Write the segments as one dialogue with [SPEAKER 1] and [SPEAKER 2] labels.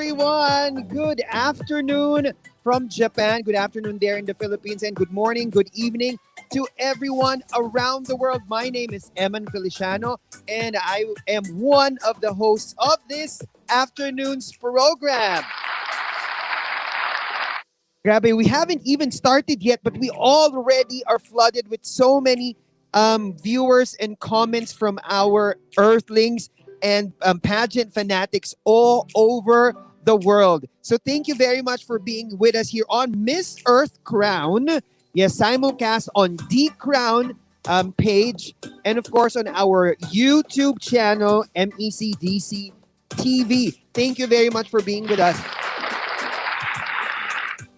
[SPEAKER 1] everyone. Good afternoon from Japan. Good afternoon there in the Philippines. And good morning, good evening to everyone around the world. My name is Eman Feliciano, and I am one of the hosts of this afternoon's program. Grabe, we haven't even started yet, but we already are flooded with so many viewers and comments from our Earthlings and pageant fanatics all over the world. So thank you very much for being with us here on Miss Earth Crown. Yes, simulcast on D Crown page, and of course on our YouTube channel, MECDC TV. Thank you very much for being with us.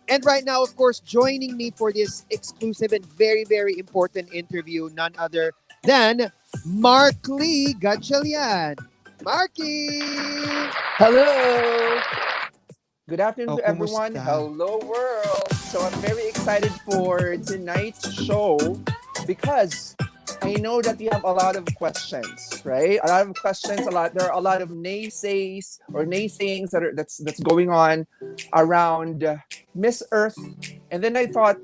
[SPEAKER 1] And right now, of course, joining me for this exclusive and very, very important interview, none other than Mark Lee Gatchalian. Marky!
[SPEAKER 2] Hello! Good afternoon to everyone.
[SPEAKER 1] kumusta?
[SPEAKER 2] Hello, world! So I'm very excited for tonight's show because I know that you have a lot of questions, right? A lot of questions, there are a lot of naysayings that's going on around Miss Earth. And then I thought,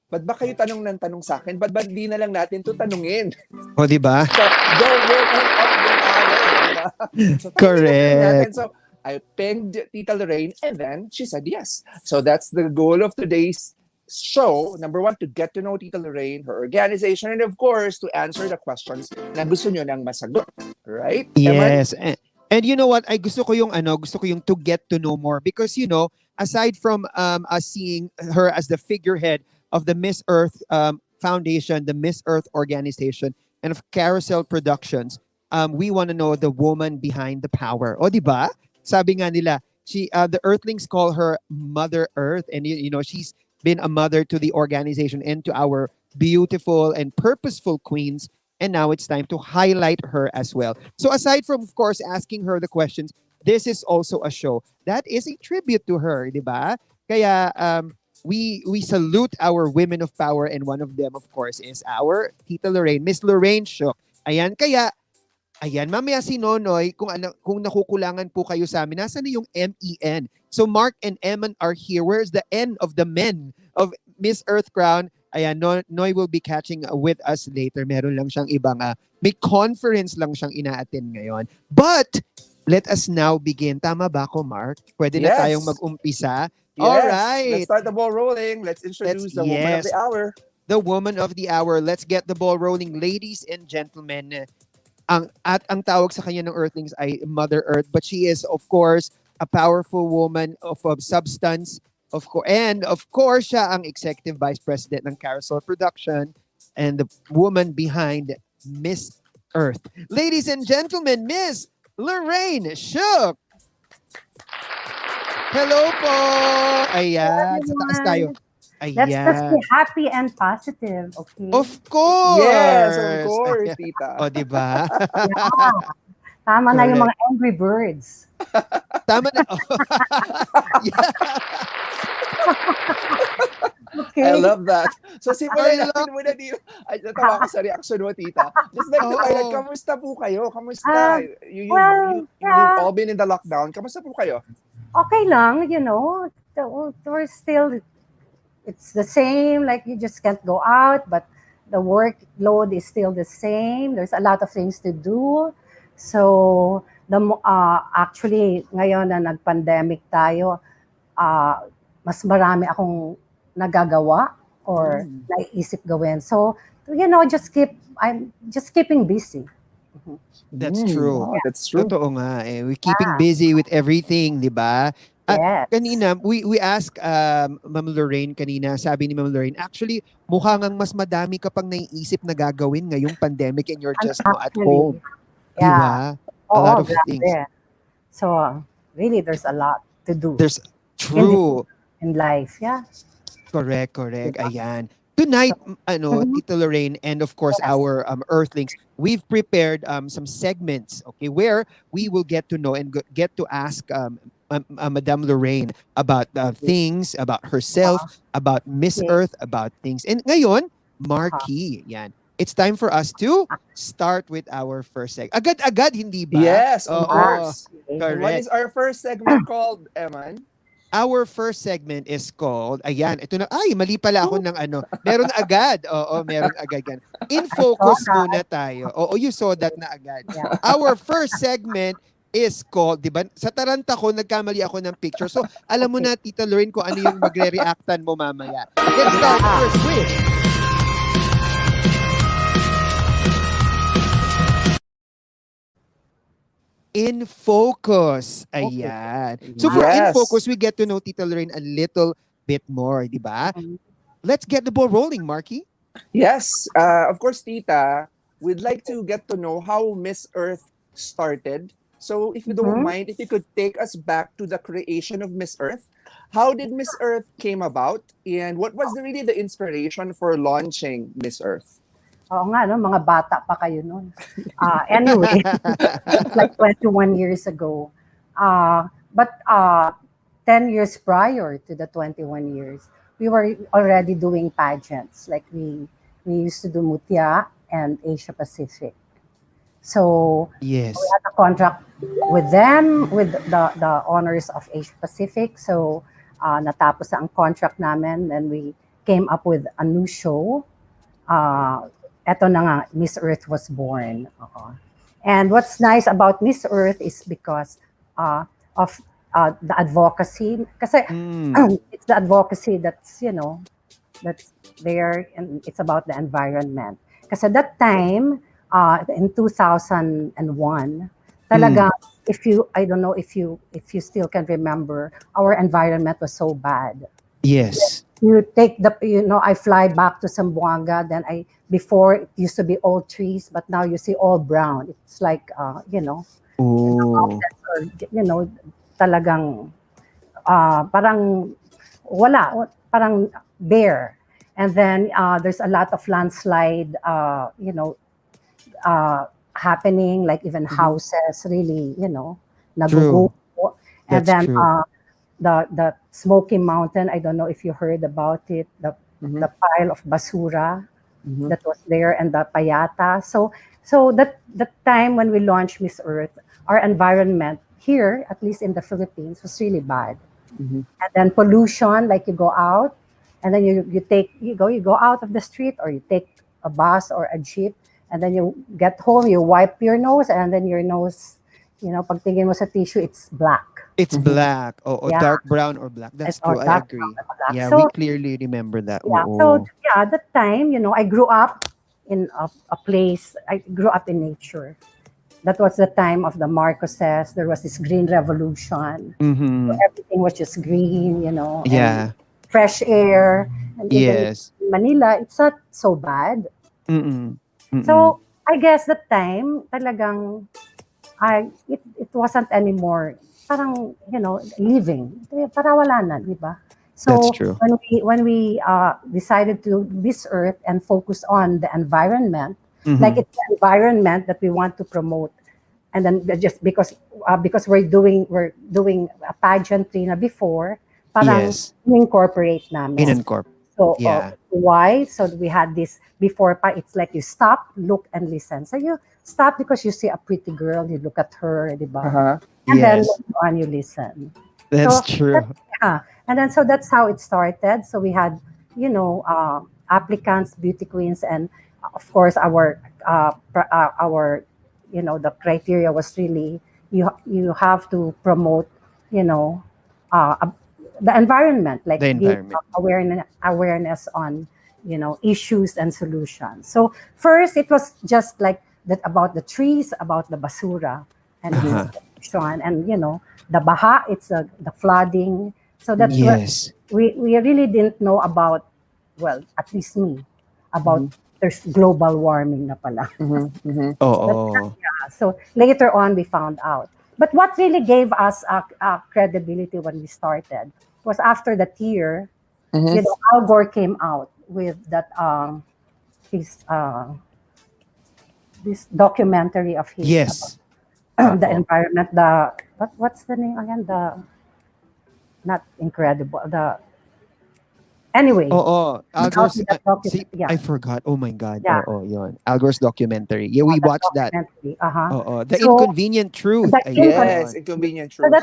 [SPEAKER 2] ba't ba kayo tanong ng tanong sa akin? Ba't di na lang natin to tanungin?
[SPEAKER 1] O, di ba?
[SPEAKER 2] So, the woman of the hour. Diba? So,
[SPEAKER 1] Correct.
[SPEAKER 2] natin. So, I pinged Tita Lorraine and then she said yes. So that's the goal of today's show. Number one, to get to know Tita Lorraine, her organization, and of course, to answer the questions na gusto nyo nang masagot. Right?
[SPEAKER 1] Yes. And you know what? Gusto ko yung to get to know more because aside from us seeing her as the figurehead of the Miss Earth Foundation, the Miss Earth organization, and of Carousel Productions, we want to know the woman behind the power. O, di ba? Sabi nga nila, the Earthlings call her Mother Earth, and she's been a mother to the organization and to our beautiful and purposeful queens. And now it's time to highlight her as well. So aside from, of course, asking her the questions, this is also a show that is a tribute to her, di ba? Kaya we salute our women of power, and one of them, of course, is our Tita Lorraine, Miss Lorraine Sschuk. Ayan, mamaya si Nonoy, kung nakukulangan po kayo sa amin, nasa na yung MEN? So Mark and Eman are here. Where's the N of the men of Miss Earth Crown? Ayan, Noy will be catching with us later. Meron lang siyang ibang, may conference lang siyang ina-attend ngayon. But, let us now begin. Tama ba ako, Mark? Pwede na tayong mag-umpisa?
[SPEAKER 2] Yes.
[SPEAKER 1] All right.
[SPEAKER 2] Let's start the ball rolling. Let's introduce the woman of the hour.
[SPEAKER 1] The woman of the hour. Let's get the ball rolling. Ladies and gentlemen, ang tawag sa kanya ng Earthlings ay Mother Earth, but she is of course a powerful woman of substance, and of course siya ang executive vice president ng Carousel Production and the woman behind Miss Earth. Ladies and gentlemen, Miss Lorraine Sschuk. Hello po. Ayan, sa taas tayo. Ayan.
[SPEAKER 3] Let's just be happy and positive, okay?
[SPEAKER 1] Of course!
[SPEAKER 2] Yes, of course, Tita.
[SPEAKER 1] O, di ba?
[SPEAKER 3] Yeah. Tama na yung mga angry birds.
[SPEAKER 1] Tama na. Yeah.
[SPEAKER 3] Okay.
[SPEAKER 2] I love that. So, simulan natin muna dito. Ay, natawa ko sa reaction mo, Tita. Just like the pilot, kamusta po kayo? Kamusta? You've all been in the lockdown. Kamusta po kayo?
[SPEAKER 3] Okay lang, we're still, it's the same, like you just can't go out, but the workload is still the same. There's a lot of things to do. So, actually, ngayon na nag-pandemic tayo, mas marami akong nagagawa or naiisip gawin. So, I'm just keeping busy.
[SPEAKER 1] That's true.
[SPEAKER 2] Oh, that's true.
[SPEAKER 1] Totoo nga eh. We're keeping busy with everything, di ba?
[SPEAKER 3] Yes.
[SPEAKER 1] Kanina, we asked Ma'am Lorraine kanina, sabi ni Ma'am Lorraine, actually, mukhang mas madami ka pang naiisip na gagawin ngayong pandemic and you're just at home.
[SPEAKER 3] Yeah.
[SPEAKER 1] Diba? A lot of things.
[SPEAKER 3] So, really, there's a lot to do.
[SPEAKER 1] There's true.
[SPEAKER 3] In life, yeah.
[SPEAKER 1] Correct. Ayan. Tonight, Tita Lorraine, and of course our Earthlings, we've prepared some segments, okay, where we will get to know and get to ask Madame Lorraine about things, about herself, about Miss Earth, about things. And ngayon, Marky, yan. it's time for us to start with our first segment. Agad-agad, hindi ba?
[SPEAKER 2] Yes, of
[SPEAKER 1] Oo,
[SPEAKER 2] course. And what
[SPEAKER 1] correct.
[SPEAKER 2] is our first segment called, Eman?
[SPEAKER 1] Our first segment is called, ayan, ito na, ay, mali pala ako ng ano. Meron agad. Oo, meron agad yan. In
[SPEAKER 3] I saw
[SPEAKER 1] focus
[SPEAKER 3] that.
[SPEAKER 1] muna tayo. Oo, you saw that na agad.
[SPEAKER 3] Yeah.
[SPEAKER 1] Our first segment is called, di ba? Sa taranta ko, nagkamali ako ng picture. So, alam mo
[SPEAKER 3] Okay.
[SPEAKER 1] na, Tita Lorraine, kung ano yung magre-reactan mo mamaya. Let's start first with In Focus.
[SPEAKER 3] Okay.
[SPEAKER 1] Ayan. So for In
[SPEAKER 2] Yes.
[SPEAKER 1] Focus, we get to know Tita Lorraine a little bit more, di ba? Let's get the ball rolling, Marky.
[SPEAKER 2] Yes. Of course, Tita, we'd like to get to know how Miss Earth started. So if you don't mind, if you could take us back to the creation of Miss Earth, how did Miss Earth came about, and what was really the inspiration for launching Miss Earth?
[SPEAKER 3] Oo nga, no? Mga bata pa kayo noon. Anyway, it's like 21 years ago. But 10 years prior to the 21 years, we were already doing pageants. Like we used to do Mutya and Asia Pacific. So
[SPEAKER 1] Yes.
[SPEAKER 3] we had a contract with them, with the honors of Asia Pacific. So natapos ang contract namin, and we came up with a new show. Eto na nga, Miss Earth was born. And what's nice about Miss Earth is because of the advocacy. Kasi it's the advocacy that's, that's there, and it's about the environment. Kasi that time, in 2001, talaga, I don't know if you still can remember, our environment was so bad.
[SPEAKER 1] Yes.
[SPEAKER 3] You take I fly back to Zamboanga, then before it used to be all trees, but now you see all brown. It's like,
[SPEAKER 1] Oh.
[SPEAKER 3] or, talagang, parang wala, parang bare. And then there's a lot of landslide, happening, like even houses really, naguguho. And
[SPEAKER 1] That's
[SPEAKER 3] then
[SPEAKER 1] true.
[SPEAKER 3] the Smoky Mountain, I don't know if you heard about it, the pile of basura that was there, and the payata. So that time when we launched Miss Earth, our environment here, at least in the Philippines, was really bad. And then pollution, like you go out, and then you go out of the street, or you take a bus or a jeep, and then you get home, you wipe your nose, and then your nose, pag tingin mo sa tissue, it's black.
[SPEAKER 1] It's black. Oh,
[SPEAKER 3] Yeah.
[SPEAKER 1] dark brown or black. That's
[SPEAKER 3] Or
[SPEAKER 1] true. I
[SPEAKER 3] dark
[SPEAKER 1] agree.
[SPEAKER 3] brown or black.
[SPEAKER 1] Yeah,
[SPEAKER 3] So,
[SPEAKER 1] we clearly remember that.
[SPEAKER 3] yeah.
[SPEAKER 1] Oo.
[SPEAKER 3] So yeah, at that time, I grew up in a place. I grew up in nature. That was the time of the Marcoses. There was this green revolution. So everything was just green,
[SPEAKER 1] Yeah.
[SPEAKER 3] and fresh air. And even
[SPEAKER 1] Yes.
[SPEAKER 3] in Manila, it's not so bad.
[SPEAKER 1] Mm-mm.
[SPEAKER 3] So I guess that time, talagang, it wasn't anymore. Parang, living. Para wala na, di ba? So
[SPEAKER 1] That's true.
[SPEAKER 3] when we decided to do Miss Earth and focus on the environment, like it's the environment that we want to promote, and then just because we're doing a pageantry na before, parang
[SPEAKER 1] Yes.
[SPEAKER 3] incorporate namin.
[SPEAKER 1] Incorporate.
[SPEAKER 3] So
[SPEAKER 1] Yeah.
[SPEAKER 3] why? So we had this before pa. It's like you stop, look, and listen. So you stop because you see a pretty girl, you look at her, di ba? And then
[SPEAKER 1] Yes.
[SPEAKER 3] later on you listen.
[SPEAKER 1] That's
[SPEAKER 3] So
[SPEAKER 1] true.
[SPEAKER 3] yeah, and then so that's how it started. So we had, applicants, beauty queens, and of course our the criteria was really, you have to promote, uh, the environment, like
[SPEAKER 1] The
[SPEAKER 3] give
[SPEAKER 1] environment.
[SPEAKER 3] awareness on, issues and solutions. So first it was just like that, about the trees, about the basura, and pollution, and the baha, it's the flooding. So that's what
[SPEAKER 1] Yes.
[SPEAKER 3] we really didn't know about. Well, at least me, about there's global warming na pala.
[SPEAKER 1] Oo.
[SPEAKER 3] So later on we found out. But what really gave us credibility when we started was after that year, Al Gore came out with that his this documentary of his
[SPEAKER 1] Yes.
[SPEAKER 3] about the
[SPEAKER 1] Oo.
[SPEAKER 3] environment. What's the name again? The not incredible. Anyway,
[SPEAKER 1] Oo, Al
[SPEAKER 3] about
[SPEAKER 1] Gore's,
[SPEAKER 3] that
[SPEAKER 1] see,
[SPEAKER 3] document, yeah,
[SPEAKER 1] I forgot. Oh my God.
[SPEAKER 3] yeah,
[SPEAKER 1] Oo, yun. Al Gore's documentary. Yeah, we
[SPEAKER 3] that
[SPEAKER 1] watched that.
[SPEAKER 3] documentary. Uh-huh.
[SPEAKER 1] Oo, The
[SPEAKER 3] So
[SPEAKER 1] Inconvenient Truth.
[SPEAKER 3] that
[SPEAKER 2] Yes,
[SPEAKER 1] Ayun.
[SPEAKER 2] inconvenient
[SPEAKER 3] so
[SPEAKER 2] truth. Yeah.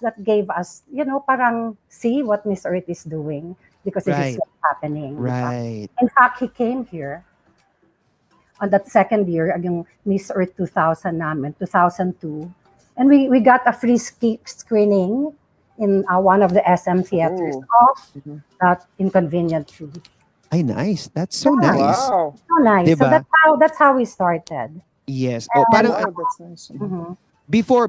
[SPEAKER 3] that gave us, parang see what Miss Earth is doing because this is
[SPEAKER 1] Right,
[SPEAKER 3] what's happening, di ba?
[SPEAKER 1] right.
[SPEAKER 3] In fact, he came here on that second year, yung Miss Earth 2000 namin, 2002. And we got a free screening in one of the SM theaters
[SPEAKER 2] Oh.
[SPEAKER 3] of
[SPEAKER 2] Mhm.
[SPEAKER 3] that Inconvenient Truth.
[SPEAKER 1] Ay, nice. That's so
[SPEAKER 3] Yeah.
[SPEAKER 1] nice.
[SPEAKER 2] Wow.
[SPEAKER 3] So nice. So
[SPEAKER 1] Diba?
[SPEAKER 3] that's how we started.
[SPEAKER 1] Yes. Oh,
[SPEAKER 3] And
[SPEAKER 1] parang
[SPEAKER 2] Wow, that's nice.
[SPEAKER 3] mhm.
[SPEAKER 1] before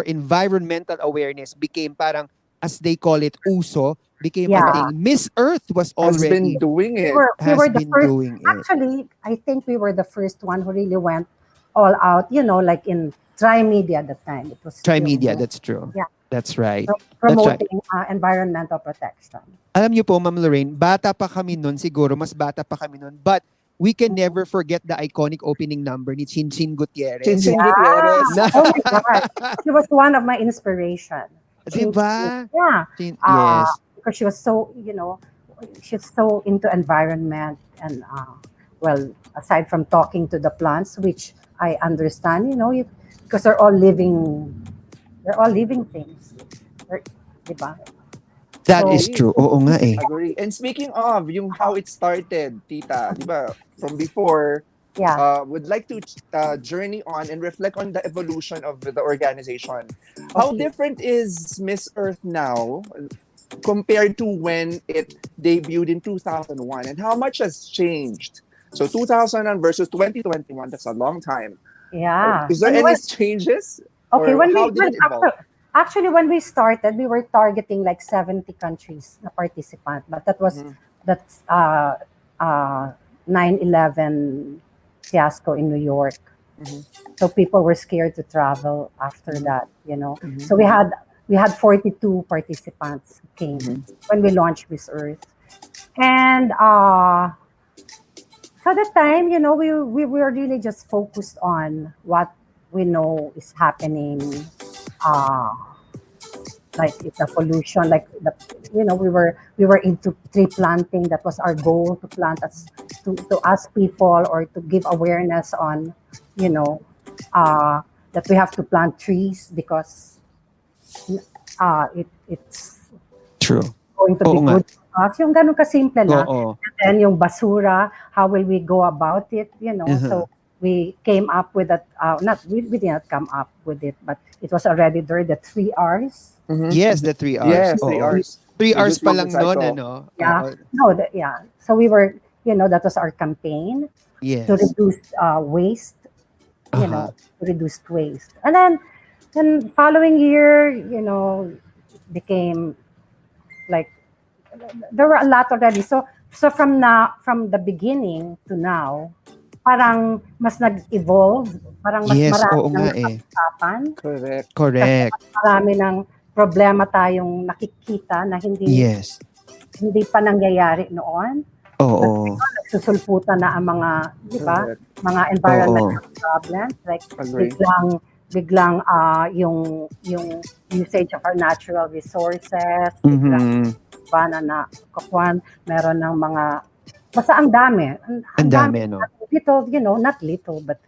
[SPEAKER 1] environmental awareness became parang, as they call it, uso, became a
[SPEAKER 3] Yeah.
[SPEAKER 1] thing. Miss Earth was
[SPEAKER 2] Has been
[SPEAKER 1] already
[SPEAKER 2] doing
[SPEAKER 3] we
[SPEAKER 2] it.
[SPEAKER 3] were we
[SPEAKER 1] has
[SPEAKER 3] were the
[SPEAKER 1] been
[SPEAKER 3] first.
[SPEAKER 1] doing it.
[SPEAKER 3] Actually, I think we were the first one who really went all out. Like in Try Media at the time. It was
[SPEAKER 1] Try
[SPEAKER 3] still
[SPEAKER 1] media, that's true.
[SPEAKER 3] yeah,
[SPEAKER 1] That's right. That's right.
[SPEAKER 3] promoting environmental protection.
[SPEAKER 1] Alam niyo po, Ma'am Lorraine, bata pa kami nun, siguro, mas bata pa kami nun, but we can never forget the iconic opening number ni Chin Chin Gutierrez.
[SPEAKER 2] Chinchin
[SPEAKER 3] Yeah.
[SPEAKER 2] Gutierrez.
[SPEAKER 1] Na,
[SPEAKER 3] Oh my God. She was one of my inspiration.
[SPEAKER 1] diba?
[SPEAKER 3] Yeah.
[SPEAKER 1] Yes.
[SPEAKER 3] Because she was so, she's so into environment and well, aside from talking to the plants, which I understand, because they're all living things. Diba?
[SPEAKER 1] That
[SPEAKER 3] So,
[SPEAKER 1] is true. Oo nga eh.
[SPEAKER 2] Agree. And speaking of yung how it started, Tita, di ba, from before,
[SPEAKER 3] yeah.
[SPEAKER 2] would like to journey on and reflect on the evolution of the organization. How
[SPEAKER 3] Okay.
[SPEAKER 2] different is Miss Earth now compared to when it debuted in 2001? And how much has changed? So 2000 versus 2021, that's a long time.
[SPEAKER 3] Yeah.
[SPEAKER 2] Is there any changes?
[SPEAKER 3] Okay,
[SPEAKER 2] Or how did it evolve?
[SPEAKER 3] actually when we started, we were targeting like 70 countries na participant, but
[SPEAKER 2] Mhm.
[SPEAKER 3] that's 9/11 fiasco in New York.
[SPEAKER 2] Mhm.
[SPEAKER 3] So people were scared to travel after
[SPEAKER 2] Mhm.
[SPEAKER 3] that.
[SPEAKER 2] Mhm.
[SPEAKER 3] So we had 42 participants who came
[SPEAKER 2] Mhm.
[SPEAKER 3] when we launched Miss Earth. And so that time, we were really just focused on what we know is happening, uh, like the pollution, like we were into tree planting. That was our goal, to plant us to ask people or to give awareness on, you know, that we have to plant trees because it's
[SPEAKER 1] True.
[SPEAKER 3] going to be
[SPEAKER 1] Oo nga.
[SPEAKER 3] good for us. Yung ganun kasimple lang.
[SPEAKER 1] Oo.
[SPEAKER 3] And then yung basura, how will we go about it?
[SPEAKER 1] Uh-huh.
[SPEAKER 3] So we came up with that. We did not come up with it, but it was already there. The 3 Rs.
[SPEAKER 2] Mhm.
[SPEAKER 1] Yes, the 3 hours.
[SPEAKER 2] Yes, 3
[SPEAKER 1] Oo.
[SPEAKER 2] hours.
[SPEAKER 1] 3 hours
[SPEAKER 2] Reduce,
[SPEAKER 1] pa
[SPEAKER 2] use,
[SPEAKER 1] lang
[SPEAKER 2] recycle.
[SPEAKER 1] nun, ano?
[SPEAKER 3] Yeah.
[SPEAKER 1] Oo.
[SPEAKER 3] No, yeah. So we were, that was our campaign to
[SPEAKER 1] Yes.
[SPEAKER 3] reduce waste.
[SPEAKER 1] Uh-huh.
[SPEAKER 3] To reduce waste, and then following year, became like there were a lot already. So from the beginning to now, parang mas nag-evolve, parang mas
[SPEAKER 1] Yes,
[SPEAKER 3] marami
[SPEAKER 1] oo
[SPEAKER 3] nang
[SPEAKER 1] nga eh.
[SPEAKER 3] napag-usapan.
[SPEAKER 2] Correct.
[SPEAKER 3] Kasi
[SPEAKER 1] Correct.
[SPEAKER 3] mas marami ng problema tayong nakikita na hindi
[SPEAKER 1] Yes.
[SPEAKER 3] pa nangyayari noon.
[SPEAKER 1] Oo.
[SPEAKER 3] Nagsusulputan na ang mga, di ba?
[SPEAKER 2] Correct.
[SPEAKER 3] Mga environmental problems like
[SPEAKER 2] Agree.
[SPEAKER 3] biglang yung usage of our natural resources, biglang
[SPEAKER 1] Mhm.
[SPEAKER 3] ba na kakuan, meron ng mga basta ang dami.
[SPEAKER 1] Ang dami, no?
[SPEAKER 3] Little, not little, but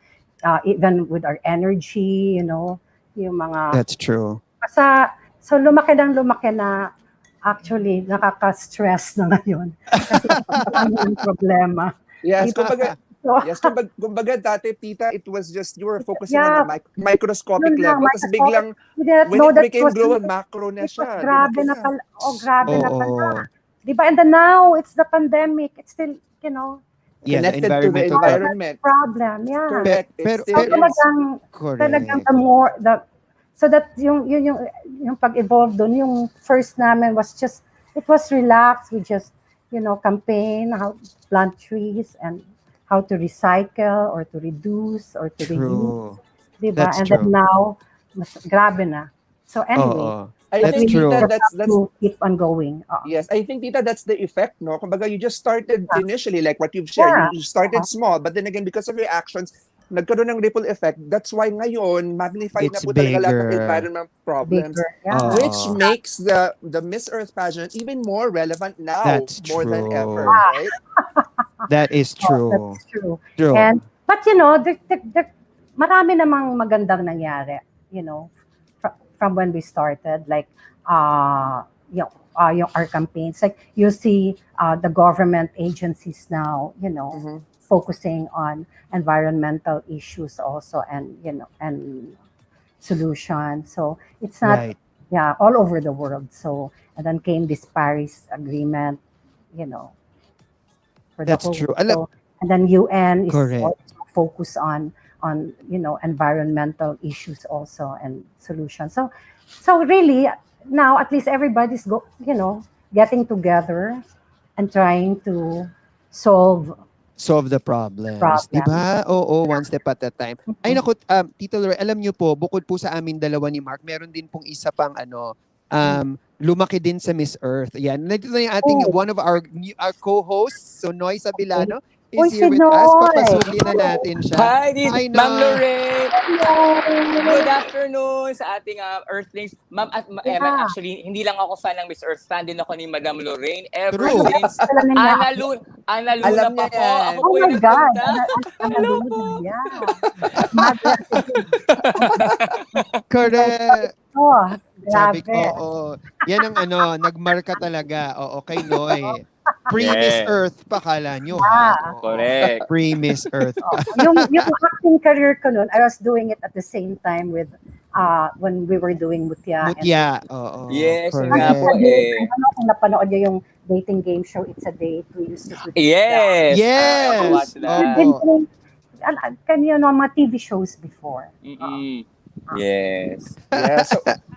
[SPEAKER 3] even with our energy, yung mga
[SPEAKER 1] That's true.
[SPEAKER 3] basta so lumaki na actually nakaka-stress na ngayon kasi marami ng problema.
[SPEAKER 2] Yes, kumbaga,
[SPEAKER 3] So,
[SPEAKER 2] kumbaga dati, Tita, it was just you were focusing
[SPEAKER 3] Yeah.
[SPEAKER 2] on a microscopic
[SPEAKER 3] Yun lang,
[SPEAKER 2] level. Tapos biglang,
[SPEAKER 3] we didn't
[SPEAKER 2] when
[SPEAKER 3] know
[SPEAKER 2] it
[SPEAKER 3] that
[SPEAKER 2] became
[SPEAKER 3] was
[SPEAKER 2] global, macro na
[SPEAKER 3] it was
[SPEAKER 2] siya.
[SPEAKER 3] grabe
[SPEAKER 2] Lumaki
[SPEAKER 3] na
[SPEAKER 2] na.
[SPEAKER 3] pala. Oh, grabe na pala.
[SPEAKER 1] Oo.
[SPEAKER 3] Di ba? And then now, it's the pandemic. It's still,
[SPEAKER 1] Yes,
[SPEAKER 2] Connected to the
[SPEAKER 1] environmental
[SPEAKER 2] environment.
[SPEAKER 3] problem. Yeah.
[SPEAKER 2] Correct. It
[SPEAKER 1] Pero-
[SPEAKER 2] still
[SPEAKER 3] So,
[SPEAKER 2] is.
[SPEAKER 3] talagang
[SPEAKER 1] Correct.
[SPEAKER 3] so that yung pag-evolve doon, yung first namin was just, it was relaxed. We just, campaign how to plant trees and how to recycle or to reduce or to reuse.
[SPEAKER 1] True.
[SPEAKER 3] Diba?
[SPEAKER 1] That's
[SPEAKER 3] And then
[SPEAKER 1] true.
[SPEAKER 3] now, mas grabe na. So anyway,
[SPEAKER 1] Oo.
[SPEAKER 2] I
[SPEAKER 1] That's
[SPEAKER 2] think,
[SPEAKER 1] true.
[SPEAKER 2] Tita,
[SPEAKER 3] just
[SPEAKER 2] that's
[SPEAKER 3] have to keep on going.
[SPEAKER 2] yes, I think, Tita, that's the effect, no? Kumbaga, you just started initially, like what you've shared.
[SPEAKER 3] Yeah.
[SPEAKER 2] You started small, but then again, because of your actions, nagkaroon ng ripple effect. That's why ngayon, magnified na
[SPEAKER 1] It's
[SPEAKER 2] po talaga lahat ng
[SPEAKER 1] bigger.
[SPEAKER 2] environment problems.
[SPEAKER 3] Bigger. Yeah.
[SPEAKER 2] Which
[SPEAKER 1] Oo.
[SPEAKER 2] makes the Miss Earth pageant even more relevant now,
[SPEAKER 1] That's
[SPEAKER 2] more than ever,
[SPEAKER 1] true.
[SPEAKER 2] right?
[SPEAKER 1] That is
[SPEAKER 3] Oh,
[SPEAKER 1] true.
[SPEAKER 3] that's true.
[SPEAKER 1] True.
[SPEAKER 3] And but marami namang magandang nangyari, from when we started, like our campaigns, like you see the government agencies now,
[SPEAKER 2] Mhm.
[SPEAKER 3] focusing on environmental issues also, and solution. So it's not,
[SPEAKER 1] Right.
[SPEAKER 3] yeah, all over the world. So, and then came this Paris Agreement, you know, for the
[SPEAKER 1] That's
[SPEAKER 3] whole
[SPEAKER 1] true.
[SPEAKER 3] world. So, and then UN is
[SPEAKER 1] Correct.
[SPEAKER 3] also focused on environmental issues also and solutions. So really now at least everybody's getting together and trying to solve
[SPEAKER 1] Solve the problems. 'Di
[SPEAKER 3] problems.
[SPEAKER 1] ba? Oo, one step at a time. Ay naku, Tito Lore, alam niyo po, bukod po sa amin dalawa ni Mark, meron din pong isa pang lumaki din sa Miss Earth. Yan. Nandito na yung ating
[SPEAKER 3] Oh,
[SPEAKER 1] one of our co-hosts, so Noy
[SPEAKER 3] okay.
[SPEAKER 1] Sabilano is
[SPEAKER 3] Uy, si
[SPEAKER 1] here with us.
[SPEAKER 3] Noy.
[SPEAKER 1] Papasukin na natin siya.
[SPEAKER 4] Hi,
[SPEAKER 1] Hi,
[SPEAKER 4] Ma'am
[SPEAKER 1] Noy.
[SPEAKER 4] Lorraine. Good afternoon sa ating Earthlings. Ma'am,
[SPEAKER 3] Yeah.
[SPEAKER 4] actually, hindi lang ako fan ng Miss Earth. Fan din ako ni Madam Lorraine. Ever
[SPEAKER 1] True.
[SPEAKER 4] since
[SPEAKER 3] Alam nila.
[SPEAKER 4] Ana Luna
[SPEAKER 2] Alam
[SPEAKER 4] pa
[SPEAKER 2] niya
[SPEAKER 4] po.
[SPEAKER 2] yan.
[SPEAKER 4] Ako
[SPEAKER 3] Oh
[SPEAKER 4] po
[SPEAKER 3] my
[SPEAKER 4] yung
[SPEAKER 3] God.
[SPEAKER 4] nagpunta.
[SPEAKER 3] Hello
[SPEAKER 4] Hello po.
[SPEAKER 3] Yeah. Mother
[SPEAKER 1] Correct.
[SPEAKER 3] Oh,
[SPEAKER 1] Sabi ko,
[SPEAKER 3] grabe.
[SPEAKER 1] oo. Yan ang nagmarka talaga. Oo, kay Noy. Pre-Miss
[SPEAKER 4] Yes.
[SPEAKER 1] Earth pa, kala nyo ha?
[SPEAKER 3] Yeah.
[SPEAKER 1] Oo.
[SPEAKER 4] Correct.
[SPEAKER 1] Pre-Miss Earth
[SPEAKER 3] Oh,
[SPEAKER 1] pa.
[SPEAKER 3] yung acting career ko noon, I was doing it at the same time with when we were doing Mutya.
[SPEAKER 1] Mutya. Oo.
[SPEAKER 4] Yes, yun
[SPEAKER 3] And
[SPEAKER 4] nga
[SPEAKER 1] Correct.
[SPEAKER 4] po eh.
[SPEAKER 3] I don't know kung napanood niyo yung dating game show, It's a Date. We used to do that.
[SPEAKER 4] Yes.
[SPEAKER 1] Yes.
[SPEAKER 4] I also watched
[SPEAKER 3] We've
[SPEAKER 4] that.
[SPEAKER 3] been
[SPEAKER 1] Opo.
[SPEAKER 3] doing mga TV shows before.
[SPEAKER 4] Mm-mm. Yes.
[SPEAKER 2] Yeah.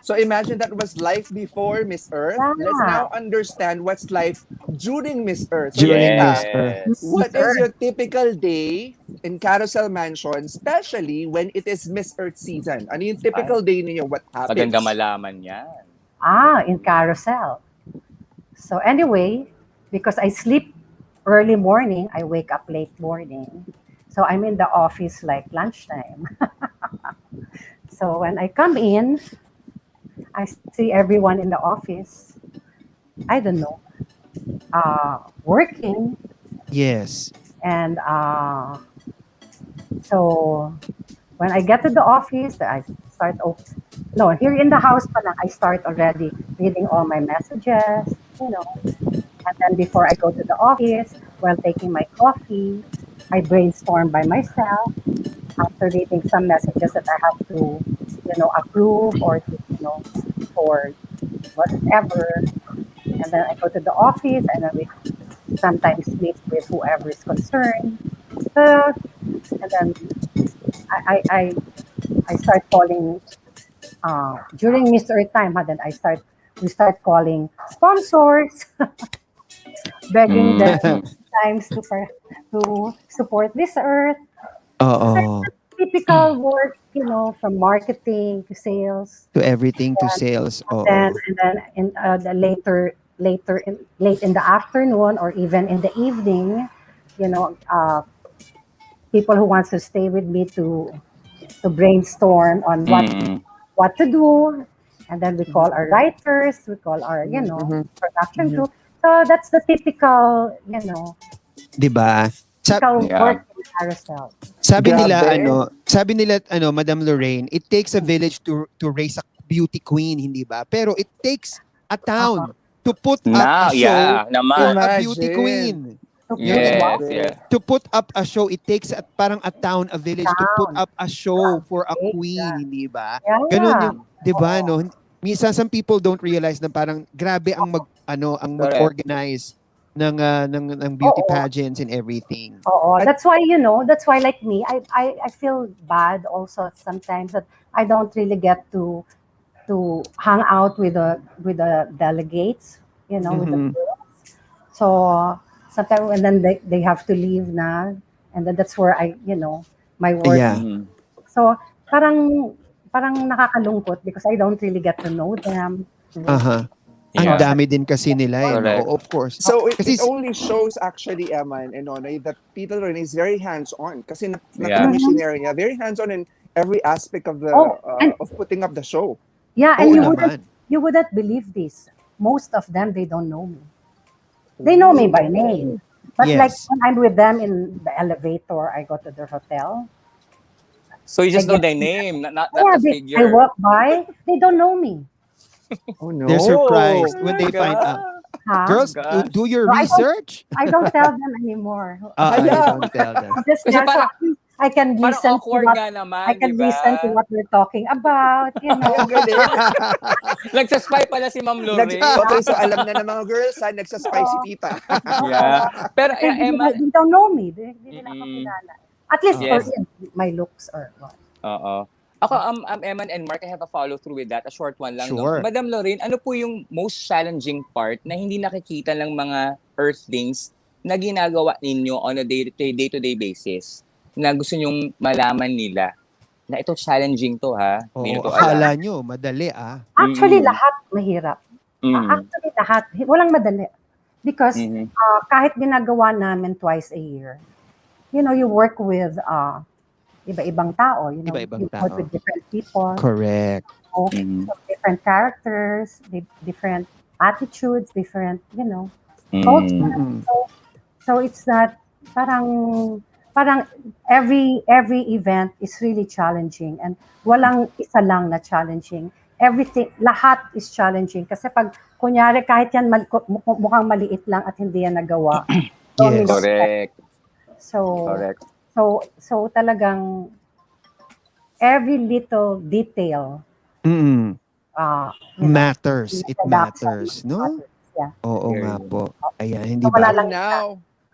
[SPEAKER 2] So imagine that was life before Miss Earth. Let's
[SPEAKER 3] Yeah.
[SPEAKER 2] now understand what's life during Miss Earth. So
[SPEAKER 1] During
[SPEAKER 2] Nikita,
[SPEAKER 1] Miss Earth.
[SPEAKER 4] Yes.
[SPEAKER 2] what is your typical day in Carousel Mansion, especially when it is Miss Earth season? Ano yung typical day ninyo? What happens?
[SPEAKER 4] Maganda malaman yan.
[SPEAKER 3] In Carousel. So anyway, because I sleep early morning, I wake up late morning. So I'm in the office like lunchtime. So when I come in, I see everyone in the office. I don't know, working,
[SPEAKER 1] Yes.
[SPEAKER 3] and so when I get to the office, I start. No, here in the house, pa lang, I start already reading all my messages, and then before I go to the office, while taking my coffee, I brainstorm by myself after reading some messages that I have to, approve or for whatever. And then I go to the office and then we sometimes meet with whoever is concerned. And then I start calling during Mr. Earth time. Then we start calling sponsors, begging them times to support this Earth.
[SPEAKER 1] Oo.
[SPEAKER 3] Typical work, from marketing to sales.
[SPEAKER 1] To everything to sales. Oo.
[SPEAKER 3] And then in the late in the afternoon or even in the evening, people who wants to stay with me to brainstorm on what to do, and then we call our writers, we call our production crew. So that's the typical,
[SPEAKER 1] 'Di ba?
[SPEAKER 3] typical
[SPEAKER 4] Yeah.
[SPEAKER 3] work in carousel.
[SPEAKER 1] Sabi
[SPEAKER 2] Grabe.
[SPEAKER 1] nila Madam Lorraine, it takes a village to raise a beauty queen, hindi ba? Pero it takes a town to put up
[SPEAKER 4] Now,
[SPEAKER 1] a show
[SPEAKER 4] yeah,
[SPEAKER 1] for
[SPEAKER 4] naman.
[SPEAKER 1] a beauty
[SPEAKER 2] Imagine.
[SPEAKER 1] queen.
[SPEAKER 3] To
[SPEAKER 4] Yes,
[SPEAKER 3] what?
[SPEAKER 4] yeah.
[SPEAKER 1] To put up a show, it takes parang a town, a village to put up a show for a
[SPEAKER 3] Okay,
[SPEAKER 1] queen, hindi ba?
[SPEAKER 3] Yeah.
[SPEAKER 1] Ganun yung, 'di ba,
[SPEAKER 3] Oo.
[SPEAKER 1] no? Minsan some people don't realize na parang grabe ang
[SPEAKER 4] Correct.
[SPEAKER 1] mag-organize ng beauty
[SPEAKER 3] Oo.
[SPEAKER 1] pageants and everything.
[SPEAKER 3] Oh, that's why like me, I feel bad also sometimes that I don't really get to hang out with the delegates, with the
[SPEAKER 1] Mhm.
[SPEAKER 3] girls. So sometimes and then they have to leave na, and then that's where my work.
[SPEAKER 1] Yeah.
[SPEAKER 4] Mm.
[SPEAKER 3] So parang nakakalungkot because I don't really get to know them.
[SPEAKER 1] Aha. Ang
[SPEAKER 4] Yeah.
[SPEAKER 1] dami din kasi nila eh. No?
[SPEAKER 4] Correct.
[SPEAKER 1] Oo, of course.
[SPEAKER 2] So it,
[SPEAKER 1] Kasi
[SPEAKER 2] it only shows actually, Emma and Nonoy, that Tita Lorraine is very hands-on. Kasi
[SPEAKER 4] Yeah.
[SPEAKER 2] na-commissionary niya, very hands-on in every aspect of the
[SPEAKER 3] Oh, and
[SPEAKER 2] of putting up the show.
[SPEAKER 3] yeah, and
[SPEAKER 1] oo
[SPEAKER 3] you
[SPEAKER 1] naman.
[SPEAKER 3] wouldn't believe this. Most of them, they don't know me. They know me by name. But like
[SPEAKER 1] Yes.
[SPEAKER 3] when I'm with them in the elevator, I go to their hotel.
[SPEAKER 4] So you just
[SPEAKER 3] I
[SPEAKER 4] know
[SPEAKER 3] get
[SPEAKER 4] their name, not
[SPEAKER 3] yeah,
[SPEAKER 4] the
[SPEAKER 3] I
[SPEAKER 4] figure.
[SPEAKER 3] walk by, they don't know me.
[SPEAKER 2] Oh no.
[SPEAKER 1] They're surprised
[SPEAKER 4] Oh
[SPEAKER 1] when
[SPEAKER 4] my
[SPEAKER 1] they find out.
[SPEAKER 4] God.
[SPEAKER 3] Huh?
[SPEAKER 1] Girls,
[SPEAKER 4] God.
[SPEAKER 1] do your
[SPEAKER 3] No,
[SPEAKER 1] research.
[SPEAKER 3] I don't tell them anymore.
[SPEAKER 1] You
[SPEAKER 2] Hala.
[SPEAKER 1] don't tell them.
[SPEAKER 3] I'm just
[SPEAKER 4] Kasi
[SPEAKER 3] there so I can
[SPEAKER 4] parang
[SPEAKER 3] listen to
[SPEAKER 4] awkward
[SPEAKER 3] what
[SPEAKER 4] nga
[SPEAKER 3] I
[SPEAKER 4] naman, di
[SPEAKER 3] can
[SPEAKER 4] ba?
[SPEAKER 3] listen to what we're talking about, you
[SPEAKER 2] Ay,
[SPEAKER 3] know.
[SPEAKER 2] ang galing.
[SPEAKER 4] Nagsaspy pala si Ma'am Lorraine.
[SPEAKER 2] Okay, so alam na ng mga girls, ha, nagsaspy si Tita.
[SPEAKER 4] Yeah. Pero
[SPEAKER 3] Kasi
[SPEAKER 4] Emma,
[SPEAKER 3] they don't know me. They nila ako
[SPEAKER 4] Mm-mm.
[SPEAKER 3] kilala. At least for
[SPEAKER 4] Yes.
[SPEAKER 3] my looks or what.
[SPEAKER 4] Oo. Ako, Emma and Mark, I have a follow-through with that. A short one lang.
[SPEAKER 1] Sure.
[SPEAKER 4] No? Madam Lorraine, ano po yung most challenging part na hindi nakikita ng mga Earthlings na ginagawa ninyo on a day-to-day basis na gusto nyong malaman nila na ito challenging to ha? Hindi
[SPEAKER 1] Oo,
[SPEAKER 4] nyo to
[SPEAKER 1] akala
[SPEAKER 4] alam.
[SPEAKER 1] nyo, madali ah.
[SPEAKER 3] Actually,
[SPEAKER 4] Mm-mm.
[SPEAKER 3] lahat mahirap.
[SPEAKER 4] Mm-mm.
[SPEAKER 3] Actually, lahat. Walang madali. Because
[SPEAKER 4] Mhm.
[SPEAKER 3] kahit ginagawa namin twice a year, you know, you work with iba-ibang tao. You know,
[SPEAKER 1] Iba-ibang
[SPEAKER 3] you work
[SPEAKER 1] tao.
[SPEAKER 3] with different people,
[SPEAKER 1] Correct.
[SPEAKER 4] Mhm.
[SPEAKER 3] different characters, different attitudes, different, you know,
[SPEAKER 4] Mm.
[SPEAKER 3] culture.
[SPEAKER 1] Mm-mm.
[SPEAKER 3] So it's not parang every event is really challenging and walang isa lang na challenging. Everything, lahat is challenging kasi pag kunyari kahit yan mukhang maliit lang at hindi yan nagawa. don't
[SPEAKER 1] Yes.
[SPEAKER 3] mean that-
[SPEAKER 4] Correct.
[SPEAKER 3] So
[SPEAKER 4] Correct.
[SPEAKER 3] so talagang every little detail
[SPEAKER 1] Mm-mm.
[SPEAKER 3] you know,
[SPEAKER 1] Matters. It
[SPEAKER 3] production
[SPEAKER 1] matters, no?
[SPEAKER 3] Yeah.
[SPEAKER 1] Oo
[SPEAKER 4] Very
[SPEAKER 1] nga
[SPEAKER 4] good.
[SPEAKER 1] po. Ayan, hindi
[SPEAKER 3] So, wala
[SPEAKER 1] ba?
[SPEAKER 3] lang
[SPEAKER 2] So now,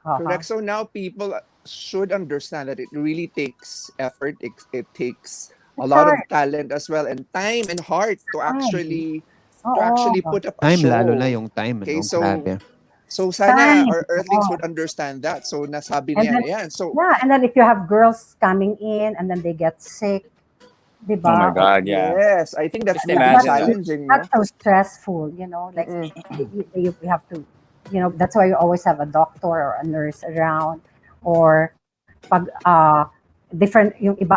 [SPEAKER 3] Uh-huh.
[SPEAKER 2] correct. So now people should understand that it really takes effort. It takes a
[SPEAKER 3] It's
[SPEAKER 2] lot of
[SPEAKER 3] hard.
[SPEAKER 2] talent as well, and time and heart to actually
[SPEAKER 3] Oo.
[SPEAKER 2] put up a
[SPEAKER 1] Time,
[SPEAKER 2] show.
[SPEAKER 1] lalo na yung time.
[SPEAKER 2] Okay,
[SPEAKER 1] no?
[SPEAKER 2] so
[SPEAKER 1] Grabe.
[SPEAKER 2] so sana
[SPEAKER 3] Time.
[SPEAKER 2] our Earthlings
[SPEAKER 3] Oo.
[SPEAKER 2] would understand that. So nasabi
[SPEAKER 3] And
[SPEAKER 2] niya
[SPEAKER 3] then-
[SPEAKER 2] yan. So
[SPEAKER 3] Yeah, and then if you have girls coming in and then they get sick, di
[SPEAKER 4] Oh my
[SPEAKER 3] ba?
[SPEAKER 4] God, yeah.
[SPEAKER 2] yes, I think that's
[SPEAKER 4] Just
[SPEAKER 2] really
[SPEAKER 4] imagine, no?
[SPEAKER 2] challenging. No?
[SPEAKER 3] That's so stressful, you know, like you have to, you know, that's why you always have a doctor or a nurse around, or pag different yung iba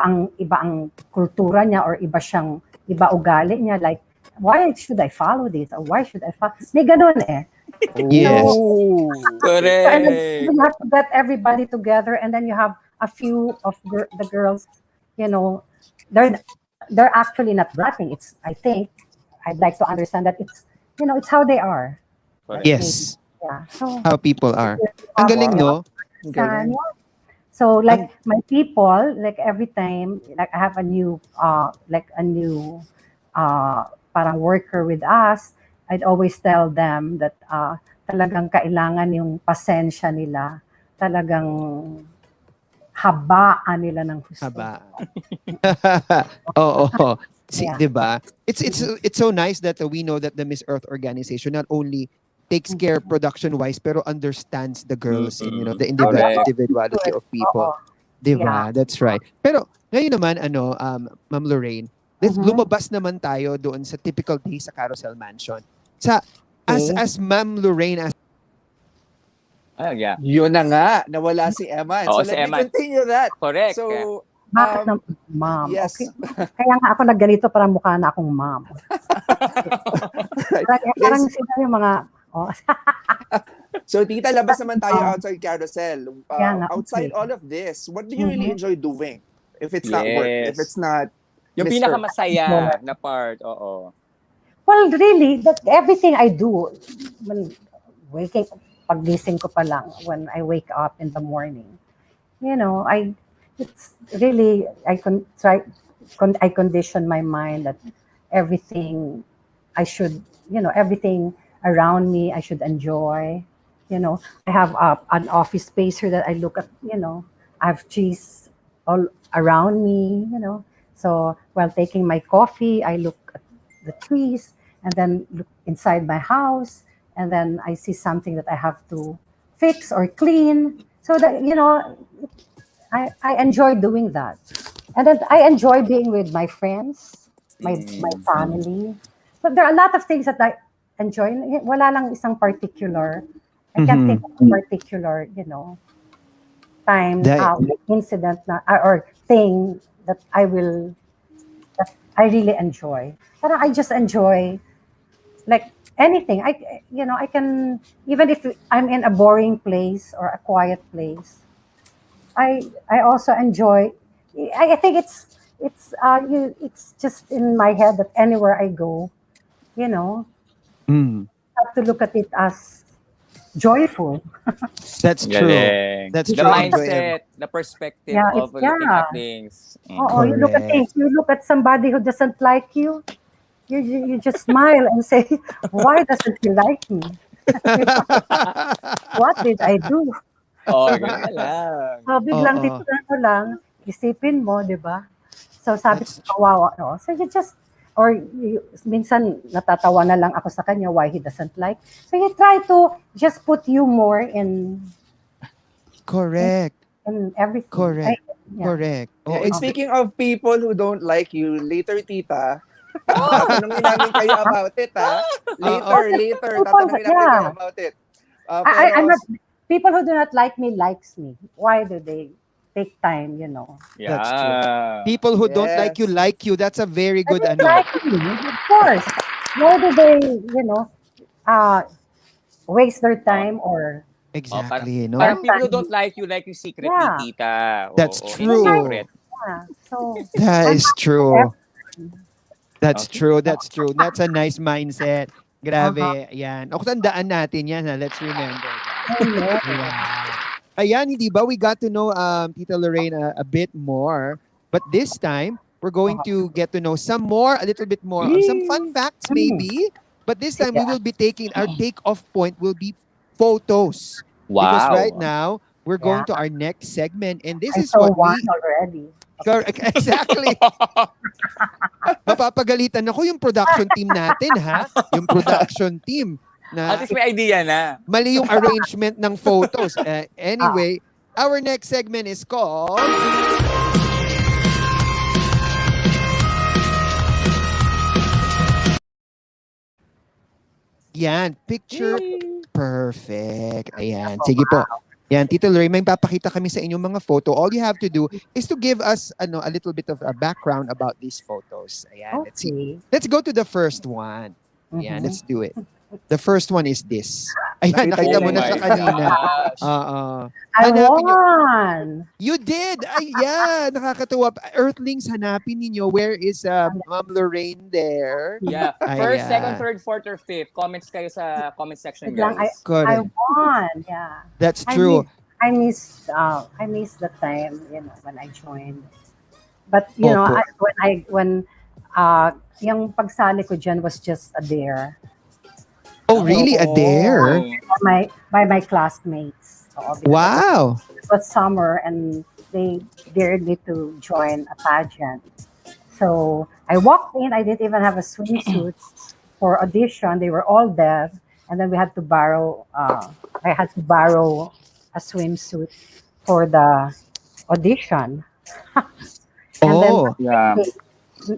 [SPEAKER 3] ang kultura niya or iba ugali niya, like why should I follow this or why should I follow? May ganun eh.
[SPEAKER 1] Yes.
[SPEAKER 2] Oh.
[SPEAKER 3] So, and then
[SPEAKER 4] Correct.
[SPEAKER 3] you have to get everybody together, and then you have a few of the girls, you know, they're actually not bratting. It's, I think, I'd like to understand that it's, you know, it's how they are.
[SPEAKER 4] Correct.
[SPEAKER 1] Yes.
[SPEAKER 3] Yeah. So
[SPEAKER 1] How people are. Ang galing, no?
[SPEAKER 2] Galing.
[SPEAKER 3] So like my people, like every time, like I have a new parang worker with us, I'd always tell them that talagang kailangan yung pasensya nila, talagang habaan nila ng gusto.
[SPEAKER 1] Haba. Oo. See,
[SPEAKER 3] Yeah.
[SPEAKER 1] 'di ba? It's so nice that we know that the Miss Earth organization not only takes care production wise pero understands the girls and you know the
[SPEAKER 4] Correct.
[SPEAKER 1] individuality of people.
[SPEAKER 3] Oo.
[SPEAKER 1] 'Di ba? That's right. Pero ngayon naman Ma'am Lorraine, let's
[SPEAKER 3] Mhm.
[SPEAKER 1] lumabas naman tayo doon sa typical day sa Carousel Mansion. As Ma'am Lorraine as
[SPEAKER 4] Yeah.
[SPEAKER 2] Yun na nga, nawala si Eman.
[SPEAKER 4] Oo,
[SPEAKER 2] So
[SPEAKER 4] si
[SPEAKER 2] let me
[SPEAKER 4] Eman.
[SPEAKER 2] continue that.
[SPEAKER 4] Correct.
[SPEAKER 2] So,
[SPEAKER 3] Bakit na, ma'am?
[SPEAKER 2] yes.
[SPEAKER 3] Okay. Kaya nga ako nagganito, parang mukha na akong ma'am. Parang sila yung mga,
[SPEAKER 2] So, Tita, labas naman tayo outside Carousel.
[SPEAKER 3] Kaya nga,
[SPEAKER 2] Outside
[SPEAKER 3] okay.
[SPEAKER 2] all of this, what do you really enjoy doing? If it's not work, if
[SPEAKER 4] Yes.
[SPEAKER 2] it's not
[SPEAKER 4] Yung
[SPEAKER 2] Miss
[SPEAKER 4] pinakamasaya na part, oo.
[SPEAKER 3] well, really, everything I do, pagising ko pa lang, when I wake up in the morning, you know, it's really, I condition my mind that everything I should, you know, everything around me I should enjoy. You know, I have an office space here that I look at, you know, I have trees all around me, you know. So while taking my coffee, I look at the trees and then look inside my house, and then I see something that I have to fix or clean. So that, you know, I enjoy doing that. And then I enjoy being with my friends, my family. But there are a lot of things that enjoy. Wala lang isang particular. I can't think of a particular, time,
[SPEAKER 1] That-
[SPEAKER 3] incident or thing that I really enjoy. Parang I just enjoy like anything. I can, even if I'm in a boring place or a quiet place, I also enjoy. I think it's just in my head that anywhere I go, you know,
[SPEAKER 1] Mm,
[SPEAKER 3] have to look at it as joyful.
[SPEAKER 1] that's true.
[SPEAKER 4] Galing.
[SPEAKER 1] That's
[SPEAKER 4] The
[SPEAKER 1] true. Enjoy
[SPEAKER 4] mindset, the perspective
[SPEAKER 3] Yeah,
[SPEAKER 4] of looking at things.
[SPEAKER 3] Oh, you look at
[SPEAKER 1] Correct.
[SPEAKER 3] things. You look at somebody who doesn't like you. You just smile and say, "Why doesn't he like me? What did I do?"
[SPEAKER 4] Oh, ganun lang.
[SPEAKER 3] So biglang
[SPEAKER 1] Oo.
[SPEAKER 3] titularan mo lang, isipin mo, 'di ba? So sabi ko,
[SPEAKER 1] That's
[SPEAKER 3] kawawa, no? So you just, or minsan natatawa na lang ako sa kanya why he doesn't like. So you try to just put humor
[SPEAKER 1] correct.
[SPEAKER 3] in everything.
[SPEAKER 1] Correct.
[SPEAKER 3] Yeah.
[SPEAKER 1] Correct. Oh,
[SPEAKER 2] And speaking of people who don't like you, later, tita, tatanungin namin kayo about it, ha? Later, tatanungin namin kayo about it.
[SPEAKER 3] I'm
[SPEAKER 2] Pero,
[SPEAKER 3] not, people who do not like me likes me. Why do they take time,
[SPEAKER 1] That's true.
[SPEAKER 4] Yeah.
[SPEAKER 1] people who don't
[SPEAKER 2] Yes.
[SPEAKER 1] like you, that's a very good
[SPEAKER 3] They
[SPEAKER 1] ano.
[SPEAKER 3] like me, of course. Why do they, waste their time or
[SPEAKER 1] Exactly, no?
[SPEAKER 4] Parang people who don't like you secretly,
[SPEAKER 3] Yeah.
[SPEAKER 4] tita.
[SPEAKER 1] That's
[SPEAKER 4] Oo,
[SPEAKER 1] true.
[SPEAKER 4] in secret.
[SPEAKER 3] so
[SPEAKER 1] That is true. That's
[SPEAKER 4] Okay.
[SPEAKER 1] true. That's true. That's a nice mindset. Grabe.
[SPEAKER 3] Uh-huh.
[SPEAKER 1] Yan. O, tandaan natin yan. Ha? Let's remember.
[SPEAKER 3] Amen.
[SPEAKER 1] Yeah. Ayan, hindi ba? We got to know Tita Lorraine a bit more. But this time, we're going to get to know a little bit more, some fun facts maybe. But this time, we will be taking, our take-off point will be photos. Because
[SPEAKER 4] Wow.
[SPEAKER 1] right now, we're going to our next segment. And this
[SPEAKER 3] I'm
[SPEAKER 1] is
[SPEAKER 3] so
[SPEAKER 1] what
[SPEAKER 3] one
[SPEAKER 1] we...
[SPEAKER 3] already.
[SPEAKER 1] Correct. Exactly. Mapapagalitan ako yung production team natin, ha? Yung production team.
[SPEAKER 4] At
[SPEAKER 1] Na
[SPEAKER 4] least may idea na.
[SPEAKER 1] mali yung arrangement ng photos. Anyway, our next segment is called... Yan, picture perfect. Ayan, sige po. Yan, Tito Lorraine, may papakita kami sa inyong mga photo. All you have to do is to give us a little bit of a background about these photos. Ayan, let's see.
[SPEAKER 3] Okay.
[SPEAKER 1] Let's go to the first one. Ayan, let's do it. The first one is this. Ayan, nakita mo na siya kanina.
[SPEAKER 3] I
[SPEAKER 1] Hanapin niyo.
[SPEAKER 3] won.
[SPEAKER 1] You did! Ay, yeah, nakakatuwa. Earthlings, hanapin ninyo. Where is Ma'am Lorraine there?
[SPEAKER 4] Yeah. First,
[SPEAKER 1] Ayan.
[SPEAKER 4] second, third, fourth, or fifth. Comments kayo sa comment section,
[SPEAKER 3] Biglang
[SPEAKER 4] guys.
[SPEAKER 3] I
[SPEAKER 1] Correct.
[SPEAKER 3] won. Yeah.
[SPEAKER 1] That's true.
[SPEAKER 3] I miss the time, when I joined. But
[SPEAKER 1] Opo.
[SPEAKER 3] when yung pagsali ko dyan was just a dare
[SPEAKER 1] Oh, really? A dare?
[SPEAKER 3] by my classmates. So, because
[SPEAKER 1] Wow.
[SPEAKER 3] it was summer and they dared me to join a pageant. So I walked in. I didn't even have a swimsuit for audition. They were all there, and then we had to borrow. I had to borrow a swimsuit for the audition. And
[SPEAKER 1] Oh,
[SPEAKER 4] Yeah.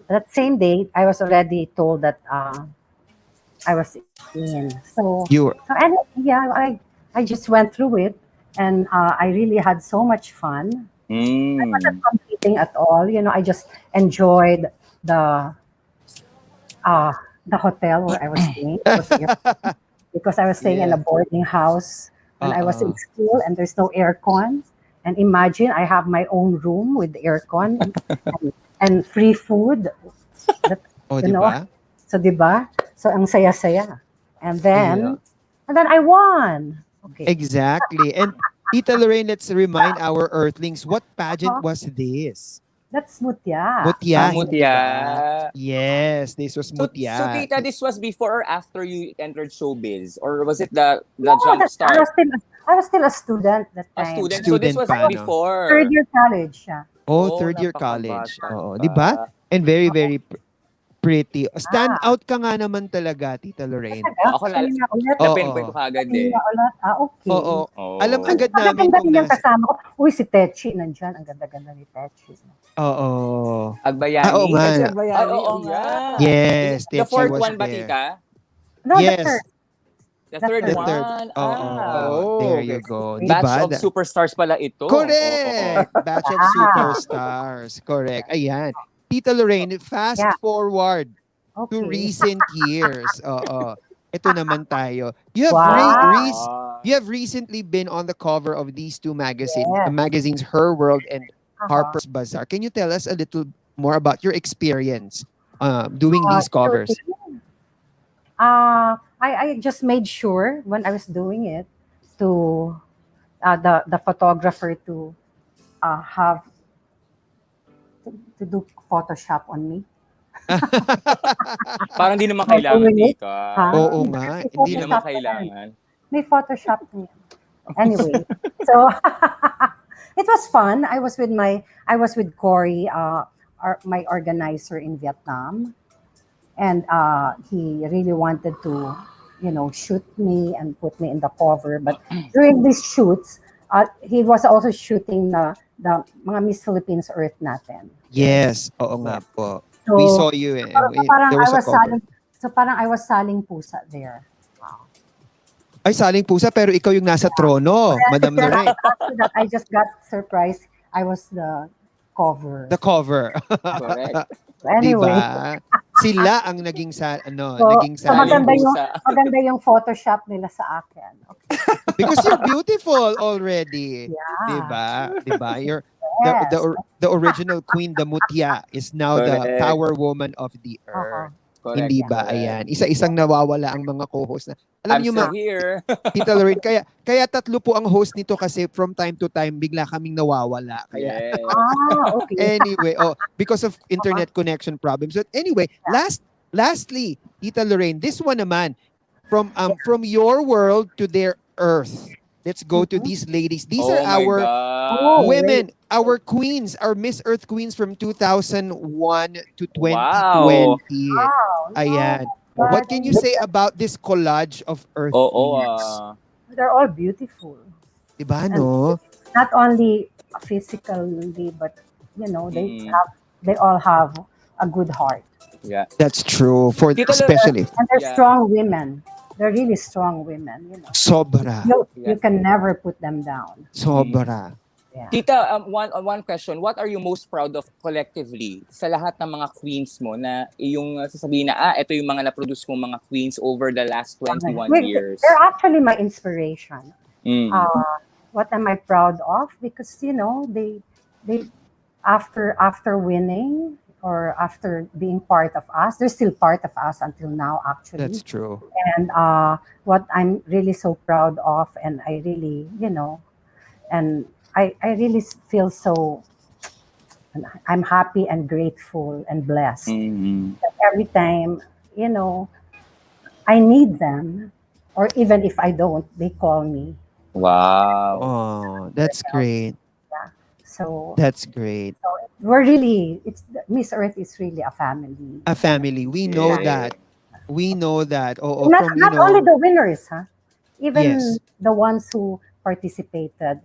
[SPEAKER 3] that same day, I was already told that I was in. So
[SPEAKER 1] you were.
[SPEAKER 3] and yeah, I just went through it, and I really had so much fun. I wasn't competing at all. I just enjoyed the hotel where I was staying. Because I was staying in a boarding house when I was in school, and there's no aircon. And imagine I have my own room with aircon and free food.
[SPEAKER 1] Oh,
[SPEAKER 3] You
[SPEAKER 1] di
[SPEAKER 3] know,
[SPEAKER 1] ba?
[SPEAKER 3] So, di ba? So, ang saya-saya. And then I won. Okay.
[SPEAKER 1] Exactly. And Tita Lorraine, let's remind our Earthlings, what pageant was this?
[SPEAKER 3] That's Mutya.
[SPEAKER 1] Mutya.
[SPEAKER 4] Mutya.
[SPEAKER 1] Yes, this was
[SPEAKER 4] So,
[SPEAKER 1] Mutya.
[SPEAKER 4] tita, this was before or after you entered showbiz? Or was it the
[SPEAKER 3] No,
[SPEAKER 4] jump
[SPEAKER 3] I
[SPEAKER 4] start?
[SPEAKER 3] was still a student that
[SPEAKER 4] A
[SPEAKER 3] time.
[SPEAKER 4] student. So, this
[SPEAKER 1] Student
[SPEAKER 4] was
[SPEAKER 1] pa, no?
[SPEAKER 4] before.
[SPEAKER 3] Third year college. Yeah.
[SPEAKER 1] Oh, third year college.
[SPEAKER 4] napakabata
[SPEAKER 1] Oo,
[SPEAKER 4] pa.
[SPEAKER 1] di ba? And very, very pretty. Stand out ka nga naman talaga, Tita Lorraine.
[SPEAKER 4] Ako
[SPEAKER 3] Sabi niya ulit.
[SPEAKER 4] Na-pinpoint ko kagad
[SPEAKER 3] Sabi
[SPEAKER 4] eh.
[SPEAKER 3] niya ulit. Okay.
[SPEAKER 1] Oo.
[SPEAKER 4] Oo.
[SPEAKER 1] Alam agad
[SPEAKER 3] Ang
[SPEAKER 1] namin
[SPEAKER 3] ganda
[SPEAKER 1] kung
[SPEAKER 3] niya
[SPEAKER 1] nasa...
[SPEAKER 3] kasama ko. Uy, si Techi nandyan. Ang ganda-ganda ni Techi.
[SPEAKER 1] Oo.
[SPEAKER 4] Agbayani.
[SPEAKER 1] Oo nga.
[SPEAKER 2] Kasi Agbayani,
[SPEAKER 4] Ay, oo
[SPEAKER 2] oh,
[SPEAKER 4] nga.
[SPEAKER 1] Yes,
[SPEAKER 4] The
[SPEAKER 1] Techi
[SPEAKER 4] fourth
[SPEAKER 1] was
[SPEAKER 4] one ba,
[SPEAKER 1] there.
[SPEAKER 4] tita?
[SPEAKER 3] No, the
[SPEAKER 1] Yes,
[SPEAKER 3] third.
[SPEAKER 4] The
[SPEAKER 3] The
[SPEAKER 4] third
[SPEAKER 1] the
[SPEAKER 3] third.
[SPEAKER 1] third.
[SPEAKER 4] one.
[SPEAKER 1] There
[SPEAKER 2] Okay.
[SPEAKER 1] you go.
[SPEAKER 4] Batch
[SPEAKER 1] Diba?
[SPEAKER 4] of superstars pala ito. Oo.
[SPEAKER 1] Correct! Batch of
[SPEAKER 3] Ah,
[SPEAKER 1] superstars. Correct. Ayan. Tita Lorraine, fast
[SPEAKER 3] yeah.
[SPEAKER 1] forward to
[SPEAKER 3] Okay.
[SPEAKER 1] recent years. Oo. Ito naman tayo.
[SPEAKER 3] Wow.
[SPEAKER 1] You have recently been on the cover of these two
[SPEAKER 3] Yes.
[SPEAKER 1] magazines, Her World and
[SPEAKER 3] Uh-huh.
[SPEAKER 1] Harper's Bazaar. Can you tell us a little more about your experience doing these covers?
[SPEAKER 3] Shooting. I just made sure when I was doing it to the photographer to have to do Photoshop on me.
[SPEAKER 4] Parang di naman
[SPEAKER 3] While
[SPEAKER 4] kailangan,
[SPEAKER 3] doing it.
[SPEAKER 4] tita.
[SPEAKER 3] Huh?
[SPEAKER 1] Oo nga.
[SPEAKER 3] May
[SPEAKER 1] Hindi
[SPEAKER 4] Di naman
[SPEAKER 1] naman.
[SPEAKER 3] Photoshop na yan.
[SPEAKER 4] kailangan.
[SPEAKER 3] May Photoshop na yan. Anyway, so it was fun. I was with Corey, my organizer in Vietnam, and he really wanted to, shoot me and put me in the cover. But during these shoots, he was also shooting the mga Miss Philippines Earth natin.
[SPEAKER 1] Yes. Oo nga
[SPEAKER 3] Yeah.
[SPEAKER 1] po. We
[SPEAKER 3] So,
[SPEAKER 1] saw you.
[SPEAKER 3] so parang
[SPEAKER 1] There
[SPEAKER 3] I
[SPEAKER 1] was a
[SPEAKER 3] was
[SPEAKER 1] cover.
[SPEAKER 3] saling, so parang I was saling pusa there. Wow.
[SPEAKER 1] Ay, saling pusa pero ikaw yung nasa trono, Madam
[SPEAKER 3] Then
[SPEAKER 1] Lorraine.
[SPEAKER 3] after that, I just got surprised. I was the cover.
[SPEAKER 1] The cover.
[SPEAKER 4] Correct.
[SPEAKER 3] Anyway,
[SPEAKER 1] Diba? Sila ang naging
[SPEAKER 3] so,
[SPEAKER 1] naging
[SPEAKER 3] so
[SPEAKER 1] saling
[SPEAKER 3] maganda yung Photoshop nila sa akin. Okay.
[SPEAKER 1] because you're beautiful already.
[SPEAKER 3] Yeah.
[SPEAKER 1] Diba? You're
[SPEAKER 3] Yes.
[SPEAKER 1] the original queen, the Mutya, is now the
[SPEAKER 4] Correct.
[SPEAKER 1] power woman of the
[SPEAKER 3] Uh-huh.
[SPEAKER 1] earth.
[SPEAKER 4] Correct.
[SPEAKER 1] Hindi ba?
[SPEAKER 4] correct.
[SPEAKER 1] Ayan. Isa-isang nawawala ang mga co-host na. Alam
[SPEAKER 4] I'm
[SPEAKER 1] niyo,
[SPEAKER 4] still here.
[SPEAKER 1] Tita Lorraine, kaya tatlo po ang host nito kasi from time to time bigla kaming nawawala. Kaya
[SPEAKER 4] Yes.
[SPEAKER 3] Okay.
[SPEAKER 1] anyway, because of internet connection problems. But anyway, lastly, Tita Lorraine, this one naman from your world to their earth. Let's go to these ladies. These are
[SPEAKER 4] Oh my
[SPEAKER 1] our
[SPEAKER 4] God.
[SPEAKER 1] women, our queens, our Miss Earth queens from 2001 to 2020.
[SPEAKER 3] Wow.
[SPEAKER 1] Ayan.
[SPEAKER 3] But
[SPEAKER 1] What can you say about this collage of Earth
[SPEAKER 4] Oo.
[SPEAKER 1] queens?
[SPEAKER 3] they're all beautiful.
[SPEAKER 1] Diba, no?
[SPEAKER 3] Not only physically, but
[SPEAKER 4] Mm.
[SPEAKER 3] they all have a good heart.
[SPEAKER 4] Yeah.
[SPEAKER 1] That's true. For
[SPEAKER 4] Tita Lorraine,
[SPEAKER 1] especially
[SPEAKER 3] And they're
[SPEAKER 4] Yeah.
[SPEAKER 3] strong women. They're really strong women.
[SPEAKER 1] sobra.
[SPEAKER 3] You can never put them down.
[SPEAKER 1] Sobra.
[SPEAKER 3] Yeah.
[SPEAKER 4] Tita, one question. What are you most proud of collectively sa lahat ng mga queens mo na yung sasabihin na, ito yung mga na-produce mong mga queens over the last 21 years?
[SPEAKER 3] They're actually my inspiration.
[SPEAKER 4] Mm.
[SPEAKER 3] What am I proud of? Because they after winning or after being part of us, they're still part of us until now. Actually,
[SPEAKER 1] That's true.
[SPEAKER 3] and what I'm really so proud of, and I really and I really feel so. I'm happy and grateful and blessed.
[SPEAKER 4] Mm.
[SPEAKER 3] That every time I need them, or even if I don't, they call me.
[SPEAKER 4] Wow.
[SPEAKER 1] Oh, that's great.
[SPEAKER 3] So
[SPEAKER 1] That's great.
[SPEAKER 3] we're really, Miss Earth is really a family.
[SPEAKER 1] A family. We know
[SPEAKER 4] Yeah.
[SPEAKER 1] that. We know that. Oh,
[SPEAKER 3] not
[SPEAKER 1] from
[SPEAKER 3] not only the winners, huh? Even
[SPEAKER 1] Yes.
[SPEAKER 3] the ones who participated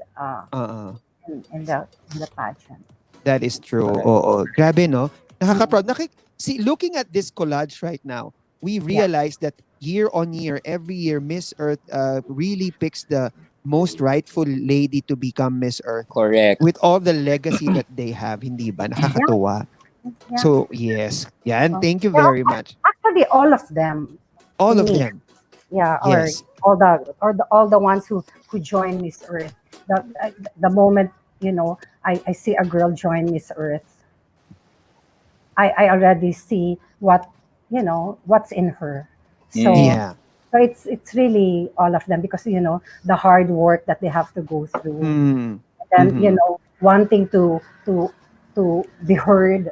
[SPEAKER 3] in the pageant.
[SPEAKER 1] That is true.
[SPEAKER 4] Correct.
[SPEAKER 1] Oo. Grabe, no? Nakaka-proud. See, looking at this collage right now, we realize that year on year, every year, Miss Earth really picks the most rightful lady to become Miss Earth
[SPEAKER 4] Correct.
[SPEAKER 1] with all the legacy that they have. Hindi ba? Nakakatuwa.
[SPEAKER 3] Yeah.
[SPEAKER 1] So, yes. Yan. Thank you
[SPEAKER 3] Yeah.
[SPEAKER 1] very much.
[SPEAKER 3] Actually, all of them.
[SPEAKER 1] All of
[SPEAKER 3] Me.
[SPEAKER 1] them.
[SPEAKER 3] Yeah,
[SPEAKER 1] Yes.
[SPEAKER 3] or all the ones who join Miss Earth. The moment I see a girl join Miss Earth, I already see what's in her. So
[SPEAKER 1] Yeah.
[SPEAKER 3] so it's really all of them because the hard work that they have to go through,
[SPEAKER 1] Mm.
[SPEAKER 3] and
[SPEAKER 1] Mhm.
[SPEAKER 3] wanting to be heard,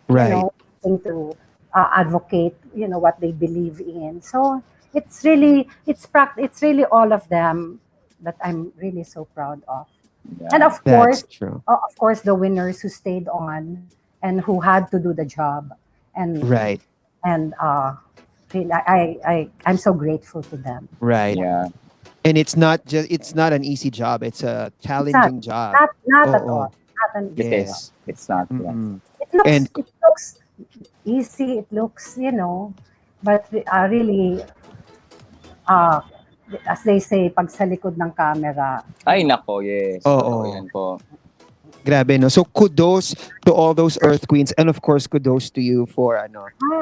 [SPEAKER 1] Right.
[SPEAKER 3] wanting to advocate what they believe in. So it's really all of them that I'm really so proud of.
[SPEAKER 4] Yeah.
[SPEAKER 3] And of
[SPEAKER 1] That's
[SPEAKER 3] course,
[SPEAKER 1] true.
[SPEAKER 3] the winners who stayed on and who had to do the job, and
[SPEAKER 1] Right.
[SPEAKER 3] really, I'm so grateful to them.
[SPEAKER 1] Right.
[SPEAKER 4] Yeah.
[SPEAKER 1] And it's not an easy job. It's a challenging job.
[SPEAKER 3] Not at
[SPEAKER 1] Oo.
[SPEAKER 3] all. Not an
[SPEAKER 4] It
[SPEAKER 3] easy
[SPEAKER 4] is.
[SPEAKER 3] job.
[SPEAKER 4] It's not. Yeah.
[SPEAKER 1] Mm-mm.
[SPEAKER 3] It looks
[SPEAKER 1] And-
[SPEAKER 3] easy. It looks, but really, uh, as they say, pag sa likod ng camera.
[SPEAKER 4] Ay, nako, yes.
[SPEAKER 1] Oo.
[SPEAKER 4] Totoo yan po.
[SPEAKER 1] Grabe, no? So, kudos to all those Earth Queens. And of course, kudos to you for,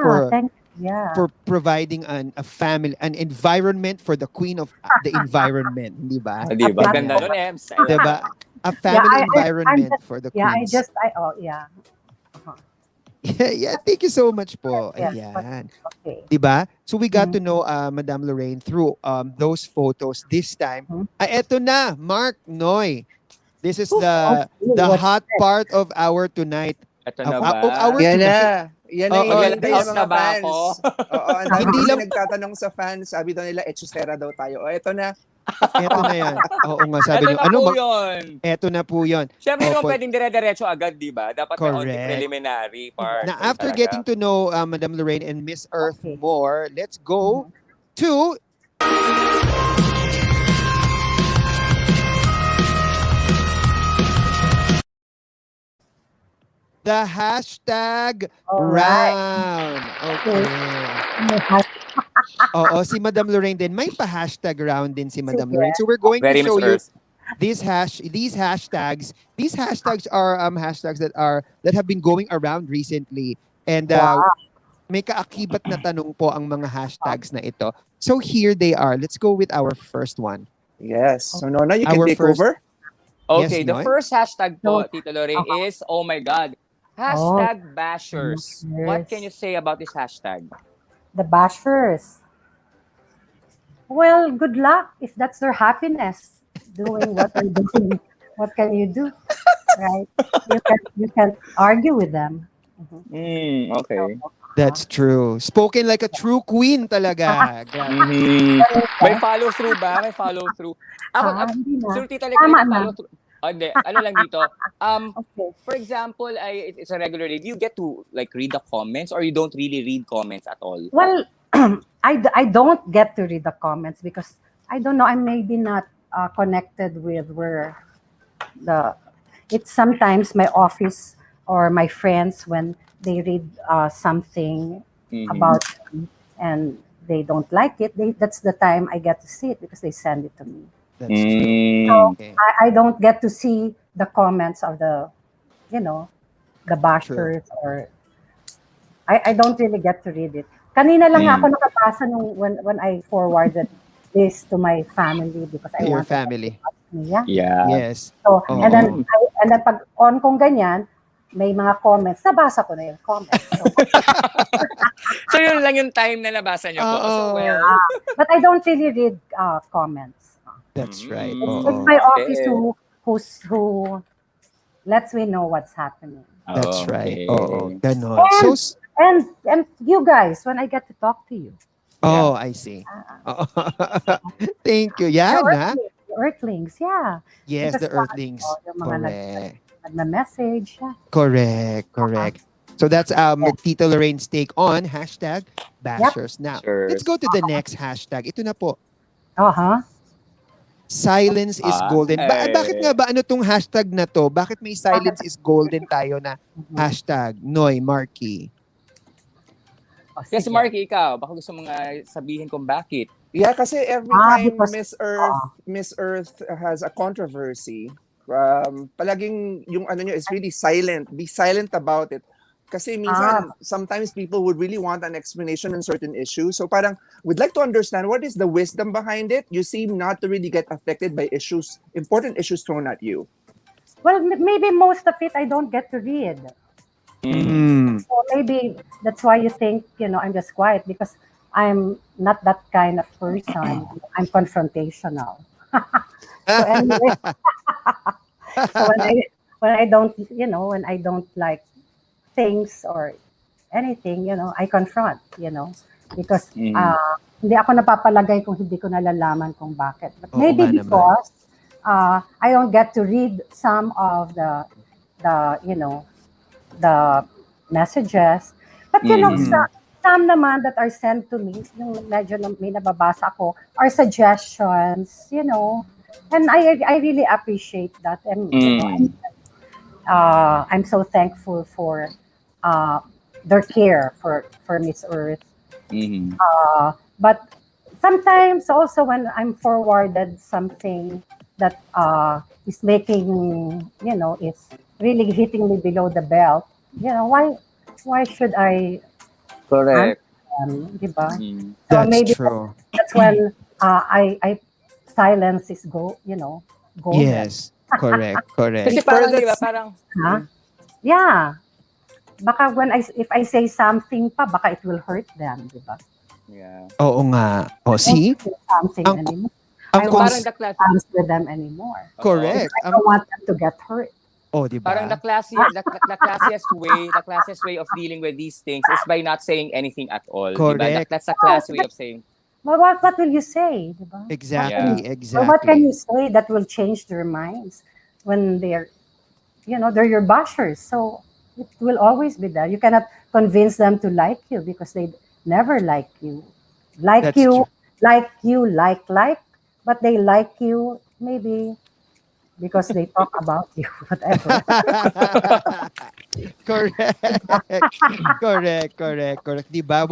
[SPEAKER 1] for
[SPEAKER 3] Thank you. Yeah.
[SPEAKER 1] for providing a family, an environment for the queen of the environment, di ba?
[SPEAKER 4] Di ba?
[SPEAKER 3] At-
[SPEAKER 4] Ganda nun, Ems. I love
[SPEAKER 1] Di ba?
[SPEAKER 4] that.
[SPEAKER 1] A family
[SPEAKER 3] I'm
[SPEAKER 1] environment
[SPEAKER 3] just,
[SPEAKER 1] for the
[SPEAKER 3] yeah,
[SPEAKER 1] queens.
[SPEAKER 3] yeah.
[SPEAKER 1] Yeah, thank you so much po.
[SPEAKER 3] Yes,
[SPEAKER 1] Ayan.
[SPEAKER 3] okay.
[SPEAKER 1] Diba? So we got to know Madam Lorraine through those photos this time. Eto na, Mark Noy. This is the
[SPEAKER 3] What's
[SPEAKER 1] hot part of our tonight.
[SPEAKER 4] Ito na
[SPEAKER 1] Of
[SPEAKER 4] ba?
[SPEAKER 1] our
[SPEAKER 2] Yan
[SPEAKER 1] tonight.
[SPEAKER 2] na. Yan na
[SPEAKER 1] Oo,
[SPEAKER 2] hinihintay
[SPEAKER 4] mag-out
[SPEAKER 2] ng
[SPEAKER 4] na
[SPEAKER 2] mga
[SPEAKER 4] ba
[SPEAKER 2] fans.
[SPEAKER 4] ako?
[SPEAKER 2] Oo, ang dami
[SPEAKER 1] Hindi
[SPEAKER 2] kasi
[SPEAKER 1] lang-
[SPEAKER 2] nagtatanong sa fans. Sabi daw nila, echusera daw tayo. O, eto na.
[SPEAKER 1] Eto na yan. Oo nga, sabi
[SPEAKER 4] Ito
[SPEAKER 1] niyo.
[SPEAKER 4] na po yun.
[SPEAKER 1] Eto na po yun.
[SPEAKER 4] Siyempre, hindi mo
[SPEAKER 1] Opo.
[SPEAKER 4] pwedeng dire-diretso agad, di ba? Dapat may onti
[SPEAKER 1] Correct.
[SPEAKER 4] preliminary part.
[SPEAKER 1] Now, after
[SPEAKER 4] Talaga.
[SPEAKER 1] getting to know Madam Lorraine and Miss Earth
[SPEAKER 3] Okay.
[SPEAKER 1] more, let's go to the hashtag
[SPEAKER 3] Alright.
[SPEAKER 1] round. Okay. Oo, si Madam Lorraine din. May pa-hashtag round din si Madam
[SPEAKER 3] Sige.
[SPEAKER 1] Lorraine. So we're going
[SPEAKER 4] Very
[SPEAKER 1] to show
[SPEAKER 4] Miss
[SPEAKER 1] you
[SPEAKER 4] Earth.
[SPEAKER 1] these hashtags. These hashtags are hashtags that have been going around recently. And may kaakibat na tanong po ang mga hashtags na ito. So here they are. Let's go with our first one.
[SPEAKER 2] Yes. So, Nona, you can
[SPEAKER 1] Our
[SPEAKER 2] take
[SPEAKER 1] first-
[SPEAKER 2] over.
[SPEAKER 4] Okay,
[SPEAKER 1] Yes,
[SPEAKER 4] the
[SPEAKER 1] Noy?
[SPEAKER 4] first hashtag po,
[SPEAKER 3] No.
[SPEAKER 4] Tito Lorraine, is, oh my God, hashtag bashers. What can you say about this hashtag?
[SPEAKER 3] The bashers. Well, good luck if that's their happiness doing what they're doing. What can you do? Right? You can argue with them.
[SPEAKER 4] Okay.
[SPEAKER 1] That's true. Spoken like a true queen talaga. Grabe.
[SPEAKER 4] Mhm. May follow through ba? May follow through.
[SPEAKER 3] Hindi na.
[SPEAKER 4] Sir Tita, like,
[SPEAKER 3] Tama
[SPEAKER 4] may
[SPEAKER 3] na.
[SPEAKER 4] follow through. Oh, hindi. Ano lang dito.
[SPEAKER 3] Okay.
[SPEAKER 4] For example, it's a regular day. Do you get to like read the comments or you don't really read comments at all?
[SPEAKER 3] Well, I don't get to read the comments because I don't know. I'm maybe not connected with where it's sometimes my office or my friends when they read something
[SPEAKER 4] Mhm.
[SPEAKER 3] about me and they don't like it. That's the time I get to see it because they send it to me.
[SPEAKER 1] That's true.
[SPEAKER 4] Mm.
[SPEAKER 1] Okay.
[SPEAKER 3] I don't get to see the comments of the bashers or I don't really get to read it. Kanina lang ako nakabasa when I forwarded this to my family because I
[SPEAKER 1] To your
[SPEAKER 3] wanted
[SPEAKER 1] family.
[SPEAKER 3] Yeah.
[SPEAKER 4] Yeah.
[SPEAKER 1] Yes.
[SPEAKER 3] So,
[SPEAKER 1] Oo.
[SPEAKER 3] and then pag on kong ganyan, may mga comments, nabasa ko na yung comments. So,
[SPEAKER 4] So yun lang yung time na nabasa niyo po. So
[SPEAKER 1] Oo.
[SPEAKER 4] well.
[SPEAKER 3] but I don't really read comments.
[SPEAKER 1] That's right.
[SPEAKER 4] Mm.
[SPEAKER 1] Oo.
[SPEAKER 3] It's my
[SPEAKER 4] Okay.
[SPEAKER 3] office who lets me know what's happening.
[SPEAKER 1] That's right.
[SPEAKER 4] Okay.
[SPEAKER 1] Oo. Ganon. So,
[SPEAKER 3] And you guys, when I get to talk to you,
[SPEAKER 1] I see. Oo. Thank you. Yan, ha?
[SPEAKER 3] the Earthlings, yeah.
[SPEAKER 1] Yes,
[SPEAKER 3] Because
[SPEAKER 1] the Earthlings.
[SPEAKER 3] yung mga
[SPEAKER 1] Correct.
[SPEAKER 3] nagme-message, yeah.
[SPEAKER 1] Correct. So that's Tita Lorraine's take on hashtag bashers. Now,
[SPEAKER 4] Bashers.
[SPEAKER 1] let's go to the next hashtag. Ito na po.
[SPEAKER 3] Uh-huh.
[SPEAKER 1] Silence is golden.
[SPEAKER 4] Ay.
[SPEAKER 1] Bakit nga ba ano tong hashtag na to? Bakit may silence is golden tayo na hashtag? Noy, Marky.
[SPEAKER 3] Oh,
[SPEAKER 4] Yes,
[SPEAKER 3] sige.
[SPEAKER 4] Marky, ikaw. Baka gusto mo nga sabihin kung bakit.
[SPEAKER 2] Yeah, kasi every time
[SPEAKER 3] because-
[SPEAKER 2] Miss Earth has a controversy, palaging yung ano nyo is really silent. Be silent about it. Kasi minsan, sometimes people would really want an explanation on certain issues. So parang, we'd like to understand what is the wisdom behind it. You seem not to really get affected by issues, important issues thrown at you.
[SPEAKER 3] Well, maybe most of it I don't get to read. So maybe that's why you think, I'm just quiet because I'm not that kind of person. I'm confrontational. So anyway, so when I don't, when I don't like things or anything, I confront, because hindi ako napapalagay kung hindi ko nalalaman kung bakit. But
[SPEAKER 1] Oo
[SPEAKER 3] maybe
[SPEAKER 1] nga naman.
[SPEAKER 3] because I don't get to read some of the messages. But some naman that are sent to me, yung medyo may nababasa ako, are suggestions, and I really appreciate that. And I'm so thankful for their care for Miss Earth. But sometimes also when I'm forwarded something that is making, it's really hitting me below the belt, why should I answer
[SPEAKER 4] Correct.
[SPEAKER 3] them, di ba?
[SPEAKER 4] Mm.
[SPEAKER 3] So
[SPEAKER 1] That's
[SPEAKER 3] maybe
[SPEAKER 1] true.
[SPEAKER 3] that's when I silence is golden.
[SPEAKER 1] Yes. Correct.
[SPEAKER 4] Kasi
[SPEAKER 1] Correct.
[SPEAKER 2] Well,
[SPEAKER 4] parang, di ba,
[SPEAKER 2] that's
[SPEAKER 4] parang,
[SPEAKER 3] Huh? Yeah. Baka if I say something pa, baka it will hurt them, di ba?
[SPEAKER 4] yeah.
[SPEAKER 1] Oo nga. O,
[SPEAKER 3] I won't
[SPEAKER 1] see?
[SPEAKER 3] say something
[SPEAKER 1] Ang,
[SPEAKER 3] anymore.
[SPEAKER 1] ang
[SPEAKER 3] I won't
[SPEAKER 4] Parang
[SPEAKER 1] cons...
[SPEAKER 4] the class,
[SPEAKER 3] answer them anymore.
[SPEAKER 4] oo.
[SPEAKER 1] Correct.
[SPEAKER 3] I don't want them to get hurt.
[SPEAKER 1] Oh, di
[SPEAKER 4] Parang
[SPEAKER 1] ba?
[SPEAKER 4] the classiest way of dealing with these things is by not saying anything at all, di ba?
[SPEAKER 1] Correct.
[SPEAKER 4] That's a classy way of saying,
[SPEAKER 3] But what will you say, di ba?
[SPEAKER 1] Exactly.
[SPEAKER 3] Or what can
[SPEAKER 1] Exactly.
[SPEAKER 3] you say that will change their minds when they're your bashers. So it will always be there. You cannot convince them to like you because they never like you. Like
[SPEAKER 1] That's
[SPEAKER 3] you,
[SPEAKER 1] true.
[SPEAKER 3] like you, like, but they like you maybe because they talk about you, whatever.
[SPEAKER 1] Correct. Correct. 'Di ba?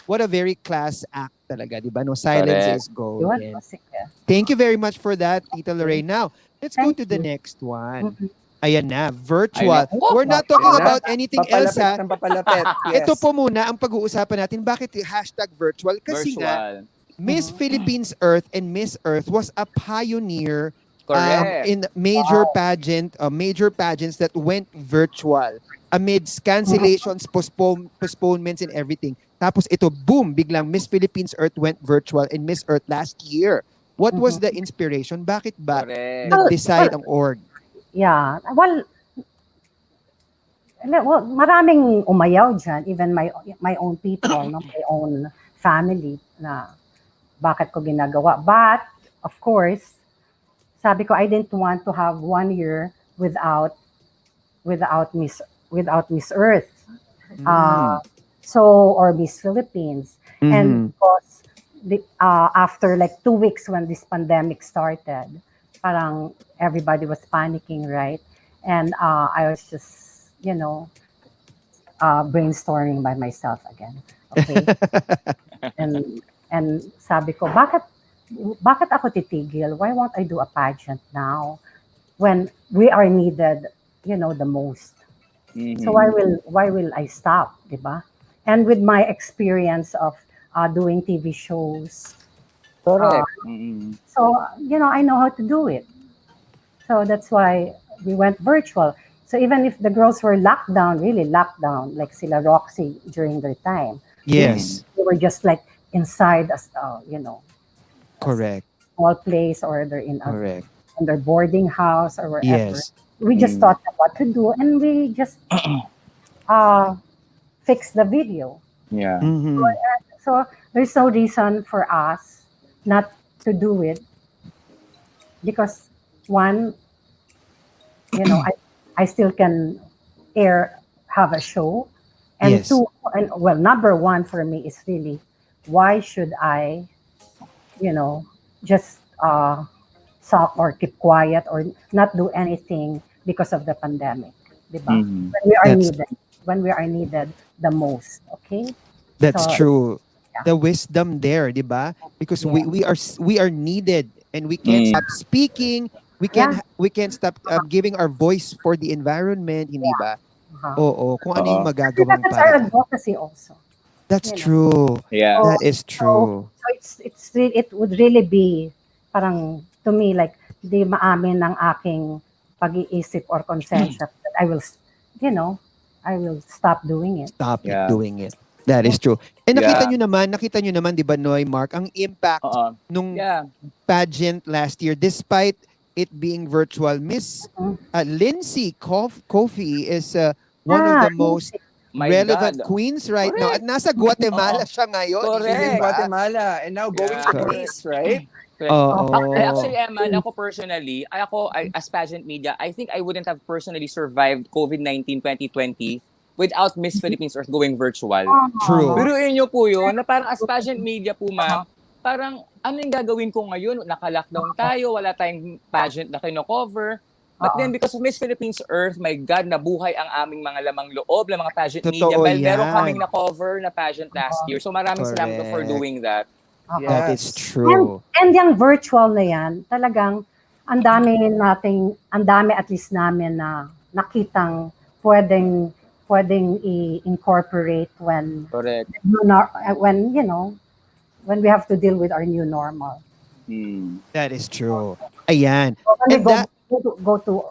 [SPEAKER 1] What a very class act talaga, 'di ba? No, silence
[SPEAKER 4] correct.
[SPEAKER 1] is
[SPEAKER 3] Yun,
[SPEAKER 1] golden.
[SPEAKER 3] sige.
[SPEAKER 1] Thank you very much for that, Tita
[SPEAKER 3] Okay.
[SPEAKER 1] Lorraine. Now, let's go
[SPEAKER 3] Thank
[SPEAKER 1] to the
[SPEAKER 3] you.
[SPEAKER 1] next one.
[SPEAKER 3] Mhm.
[SPEAKER 1] Ayan na,
[SPEAKER 4] Ay,
[SPEAKER 1] virtual.
[SPEAKER 4] naku.
[SPEAKER 1] We're not
[SPEAKER 2] Yan
[SPEAKER 1] talking
[SPEAKER 2] na.
[SPEAKER 1] about anything else,
[SPEAKER 2] Papalapit
[SPEAKER 1] ha?
[SPEAKER 2] ng papalapit.
[SPEAKER 1] Ito
[SPEAKER 2] Yes.
[SPEAKER 1] po muna ang pag-uusapan natin. Bakit hashtag virtual? Kasi nga,
[SPEAKER 4] Virtual.
[SPEAKER 1] Miss Philippines Earth and Miss Earth was a pioneer
[SPEAKER 4] Correct.
[SPEAKER 1] in major pageants that went virtual amidst
[SPEAKER 3] Mhm.
[SPEAKER 1] cancellations, postponements, and everything. Tapos ito, boom, biglang Miss Philippines Earth went virtual and Miss Earth last year. What was the inspiration? Bakit ba
[SPEAKER 4] Correct.
[SPEAKER 1] nag-decide ang org?
[SPEAKER 3] Yeah. Well, maraming umayaw dyan, even my own people, no? My own family na bakit ko ginagawa. But, of course, sabi ko, I didn't want to have 1 year without Miss Earth. Uh, or Miss Philippines. And because after like 2 weeks when this pandemic started, parang everybody was panicking, right? And I was just, brainstorming by myself again. Okay. and sabi ko, bakit ako titigil? Why won't I do a pageant now when we are needed, the most? So why will I stop, di ba? And with my experience of doing TV shows,
[SPEAKER 4] Correct.
[SPEAKER 3] so I know how to do it. So that's why we went virtual. So even if the girls were really locked down, like sila Roxy during their time,
[SPEAKER 1] Yes,
[SPEAKER 3] they were just like inside
[SPEAKER 1] correct,
[SPEAKER 3] small place, or they're
[SPEAKER 1] correct.
[SPEAKER 3] in their boarding house or wherever.
[SPEAKER 1] Yes.
[SPEAKER 3] We just thought of what to do, and we just fixed the video.
[SPEAKER 4] Yeah.
[SPEAKER 3] So there's no reason for us not to do it because one, I still can have a show, and
[SPEAKER 1] Yes.
[SPEAKER 3] two, and well, number one for me is really why should I, just suck or keep quiet or not do anything because of the pandemic, diba? When we are
[SPEAKER 1] That's-
[SPEAKER 3] needed, the most, okay?
[SPEAKER 1] That's
[SPEAKER 3] So,
[SPEAKER 1] true.
[SPEAKER 3] yeah.
[SPEAKER 1] The wisdom there, 'di ba? Because we are needed and we can't stop speaking. We can't stop giving our voice for the environment, hindi ba?
[SPEAKER 3] Uh-huh.
[SPEAKER 1] Oo, kung ano yung
[SPEAKER 3] I think
[SPEAKER 1] magagawang
[SPEAKER 3] that's our
[SPEAKER 1] para.
[SPEAKER 3] advocacy also.
[SPEAKER 1] That's
[SPEAKER 3] you know.
[SPEAKER 1] true.
[SPEAKER 4] Yeah.
[SPEAKER 3] Oh,
[SPEAKER 1] That is true.
[SPEAKER 3] So it would really be parang to me like hindi maamin ng aking pag-iisip or konsensya that I will stop doing it.
[SPEAKER 1] Stop
[SPEAKER 4] Yeah.
[SPEAKER 1] doing it. That is true. And
[SPEAKER 4] Yeah.
[SPEAKER 1] nakita nyo naman, 'di ba, Noy, Mark, ang impact
[SPEAKER 4] Oo.
[SPEAKER 1] nung
[SPEAKER 4] Yeah.
[SPEAKER 1] pageant last year despite it being virtual. Miss Lindsay Kofi is one of the most
[SPEAKER 4] My
[SPEAKER 1] relevant
[SPEAKER 4] God.
[SPEAKER 1] queens right now. At nasa Guatemala siya ngayon.
[SPEAKER 4] Correct.
[SPEAKER 2] She's in
[SPEAKER 1] Di ba?
[SPEAKER 2] Guatemala and now going
[SPEAKER 4] Yeah.
[SPEAKER 2] to Greece, right?
[SPEAKER 1] Oo.
[SPEAKER 4] Actually, Emma, ako personally, as pageant media, I think I wouldn't have personally survived COVID-19 2020 without Miss Philippines Earth going virtual.
[SPEAKER 1] True.
[SPEAKER 4] Biruin niyo po yun, na parang as pageant media po, ma'am, parang ano yung gagawin ko ngayon? Naka-lockdown tayo, wala tayong pageant na kino-cover. But then because of Miss Philippines Earth, my God, nabuhay ang aming mga lamang loob ng mga pageant media.
[SPEAKER 1] Totoo
[SPEAKER 4] Dahil meron
[SPEAKER 1] yan.
[SPEAKER 4] kaming na-cover na pageant last year. So maraming salamat
[SPEAKER 1] Correct.
[SPEAKER 4] for doing that.
[SPEAKER 3] Oo.
[SPEAKER 1] That is
[SPEAKER 2] Yes.
[SPEAKER 1] true.
[SPEAKER 3] And yung virtual na yan, talagang ang dami at least namin na nakitang pwedeng i-incorporate
[SPEAKER 4] Correct.
[SPEAKER 3] when when we have to deal with our new normal.
[SPEAKER 1] That is true. Ayan.
[SPEAKER 3] So when we
[SPEAKER 1] And
[SPEAKER 3] go
[SPEAKER 1] that
[SPEAKER 3] go to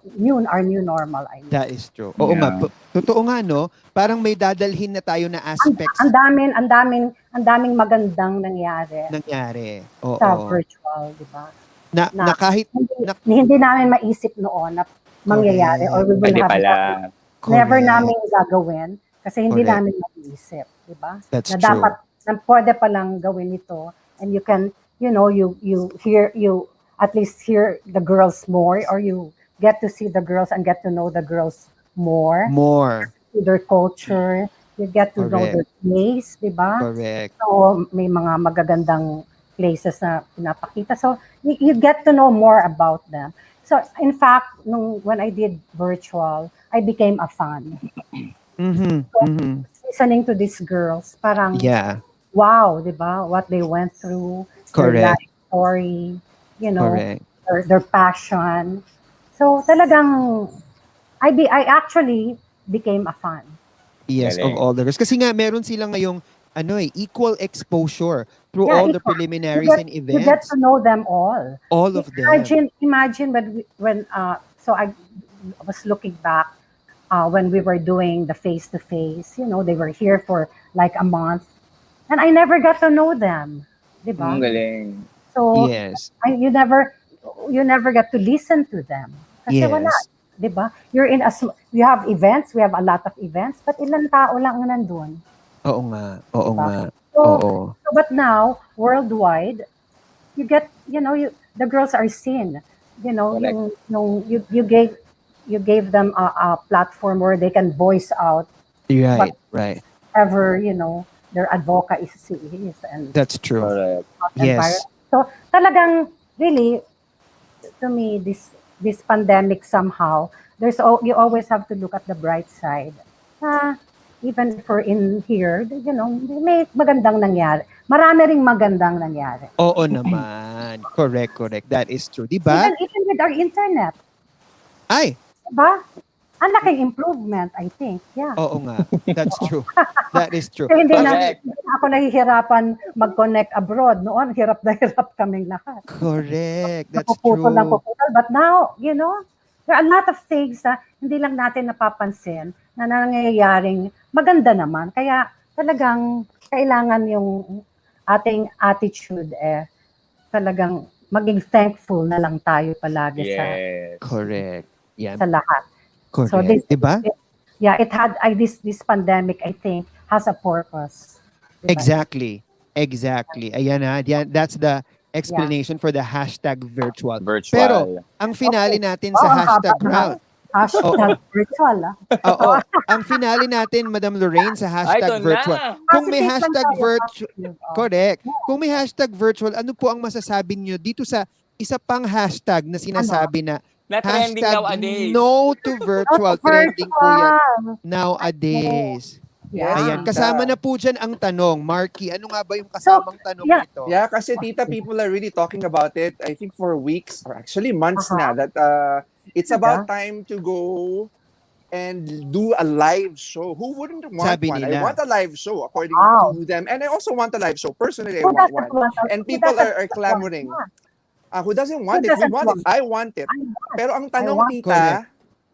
[SPEAKER 3] our new normal, I mean.
[SPEAKER 1] that is true. Oo nga.
[SPEAKER 4] Yeah.
[SPEAKER 1] Totoo nga, no? Parang may dadalhin na tayo na aspects
[SPEAKER 3] Ang daming magandang nangyari
[SPEAKER 1] nangyari.
[SPEAKER 3] sa
[SPEAKER 1] Oo.
[SPEAKER 3] virtual, di ba?
[SPEAKER 1] Na kahit na,
[SPEAKER 3] Hindi namin maisip noon na mangyayari or we will
[SPEAKER 4] Pwede
[SPEAKER 3] have
[SPEAKER 4] pala.
[SPEAKER 3] never
[SPEAKER 1] correct.
[SPEAKER 3] namin gagawin kasi hindi
[SPEAKER 1] Correct.
[SPEAKER 3] namin maiisip, di ba?
[SPEAKER 1] That's
[SPEAKER 3] Na
[SPEAKER 1] true.
[SPEAKER 3] dapat na pwede palang gawin ito and you can, you at least hear the girls more or you get to see the girls and get to know the girls more,
[SPEAKER 1] More.
[SPEAKER 3] their culture, you get to know
[SPEAKER 1] Correct.
[SPEAKER 3] their place, di ba?
[SPEAKER 1] Correct.
[SPEAKER 3] So, may mga magagandang places na pinapakita. So, you get to know more about them. So, in fact, when I did virtual, I became a fan.
[SPEAKER 1] Mm-hmm. Mm-hmm.
[SPEAKER 3] Listening to these girls, parang,
[SPEAKER 1] Yeah.
[SPEAKER 3] wow, di ba? What they went through, their
[SPEAKER 1] Correct.
[SPEAKER 3] life story,
[SPEAKER 1] Correct.
[SPEAKER 3] their passion. So, talagang, I actually became a fan.
[SPEAKER 1] Yes, of
[SPEAKER 4] Galing.
[SPEAKER 1] all the girls. Kasi nga, meron silang ngayong equal exposure through all the
[SPEAKER 3] equal.
[SPEAKER 1] preliminaries and
[SPEAKER 3] You get
[SPEAKER 1] events.
[SPEAKER 3] to know them all.
[SPEAKER 1] All of them.
[SPEAKER 3] Imagine when so I was looking back when we were doing the face to face. They were here for like a month, and I never got to know them, di ba?
[SPEAKER 4] Ang galing.
[SPEAKER 3] So
[SPEAKER 1] Yes.
[SPEAKER 3] you never get to listen to them. Kasi wala,
[SPEAKER 1] Yes.
[SPEAKER 3] di ba? You have events, we have a lot of events, but ilang tao lang ang nandun.
[SPEAKER 1] Oo nga. Oo
[SPEAKER 3] Diba?
[SPEAKER 1] nga.
[SPEAKER 3] So,
[SPEAKER 1] Oo.
[SPEAKER 3] but now, worldwide, you get, the girls are seen.
[SPEAKER 4] Correct.
[SPEAKER 3] You gave them a platform where they can voice out
[SPEAKER 1] Right. Right.
[SPEAKER 3] whatever, their advocacy is and
[SPEAKER 1] That's true.
[SPEAKER 4] Correct.
[SPEAKER 1] Yes.
[SPEAKER 3] so talagang really, to me, this pandemic somehow, you always have to look at the bright side. Even if we're in here, may magandang nangyari. Marami ring magandang nangyari.
[SPEAKER 1] Oo naman. Correct. That is true. Diba?
[SPEAKER 3] Even with our internet.
[SPEAKER 1] Ay,
[SPEAKER 3] Diba? Ang laking improvement, I think. Yeah.
[SPEAKER 1] oo nga. That's true. That is true.
[SPEAKER 3] Kasi hindi
[SPEAKER 4] Correct.
[SPEAKER 3] na ako nahihirapan mag-connect abroad. Noon, hirap na hirap kaming lahat.
[SPEAKER 1] Correct. That's true.
[SPEAKER 3] Napuputol. But now, there are a lot of things na hindi lang natin napapansin na nangyayaring maganda naman. Kaya talagang kailangan yung ating attitude talagang maging thankful na lang tayo palagi
[SPEAKER 4] Yes.
[SPEAKER 1] Correct. Yan.
[SPEAKER 3] sa lahat.
[SPEAKER 1] Correct.
[SPEAKER 3] So
[SPEAKER 1] Diba?
[SPEAKER 3] it had this pandemic, I think, has a purpose. Diba?
[SPEAKER 1] Exactly. Ayan na. That's the explanation for the hashtag virtual.
[SPEAKER 4] Virtual.
[SPEAKER 1] Pero, ang finale natin sa
[SPEAKER 3] Oh,
[SPEAKER 1] hashtag
[SPEAKER 3] haba na.
[SPEAKER 1] round.
[SPEAKER 3] Hashtag virtual,
[SPEAKER 1] Oo. Ang finale natin, Madam Lorraine, sa hashtag
[SPEAKER 4] Ito
[SPEAKER 1] virtual.
[SPEAKER 4] na.
[SPEAKER 1] Kung may
[SPEAKER 3] Positive lang
[SPEAKER 1] hashtag
[SPEAKER 3] tayo,
[SPEAKER 1] virtual,
[SPEAKER 3] positive.
[SPEAKER 1] correct. Kung may hashtag virtual, ano po ang masasabi nyo dito sa isa pang hashtag na sinasabi na
[SPEAKER 4] Na trending
[SPEAKER 1] hashtag
[SPEAKER 4] nowadays.
[SPEAKER 1] no to virtual.
[SPEAKER 3] Not
[SPEAKER 1] Trending po yan
[SPEAKER 3] virtual.
[SPEAKER 1] nowadays.
[SPEAKER 3] Yeah.
[SPEAKER 1] Ayan,
[SPEAKER 2] Tita.
[SPEAKER 1] kasama na po dyan ang tanong. Marky, ano nga ba yung kasamang tanong
[SPEAKER 3] yeah.
[SPEAKER 1] nito?
[SPEAKER 2] Yeah, kasi tita, people are really talking about it. I think for weeks or actually months na that it's about time to go and do a live show. Who wouldn't want
[SPEAKER 1] Sabi
[SPEAKER 2] one?
[SPEAKER 1] nila.
[SPEAKER 2] I want a live show according
[SPEAKER 3] Wow.
[SPEAKER 2] to them. And I also want a live show. Personally, I
[SPEAKER 3] Who
[SPEAKER 2] want
[SPEAKER 3] doesn't
[SPEAKER 2] one.
[SPEAKER 3] want
[SPEAKER 2] And
[SPEAKER 3] who
[SPEAKER 2] people
[SPEAKER 3] doesn't
[SPEAKER 2] are clamoring.
[SPEAKER 3] want?
[SPEAKER 2] Who doesn't want
[SPEAKER 3] Who
[SPEAKER 2] it? We
[SPEAKER 3] doesn't
[SPEAKER 2] want it.
[SPEAKER 3] want?
[SPEAKER 2] I want it.
[SPEAKER 3] I want.
[SPEAKER 2] Pero ang
[SPEAKER 3] I
[SPEAKER 2] tanong,
[SPEAKER 3] want.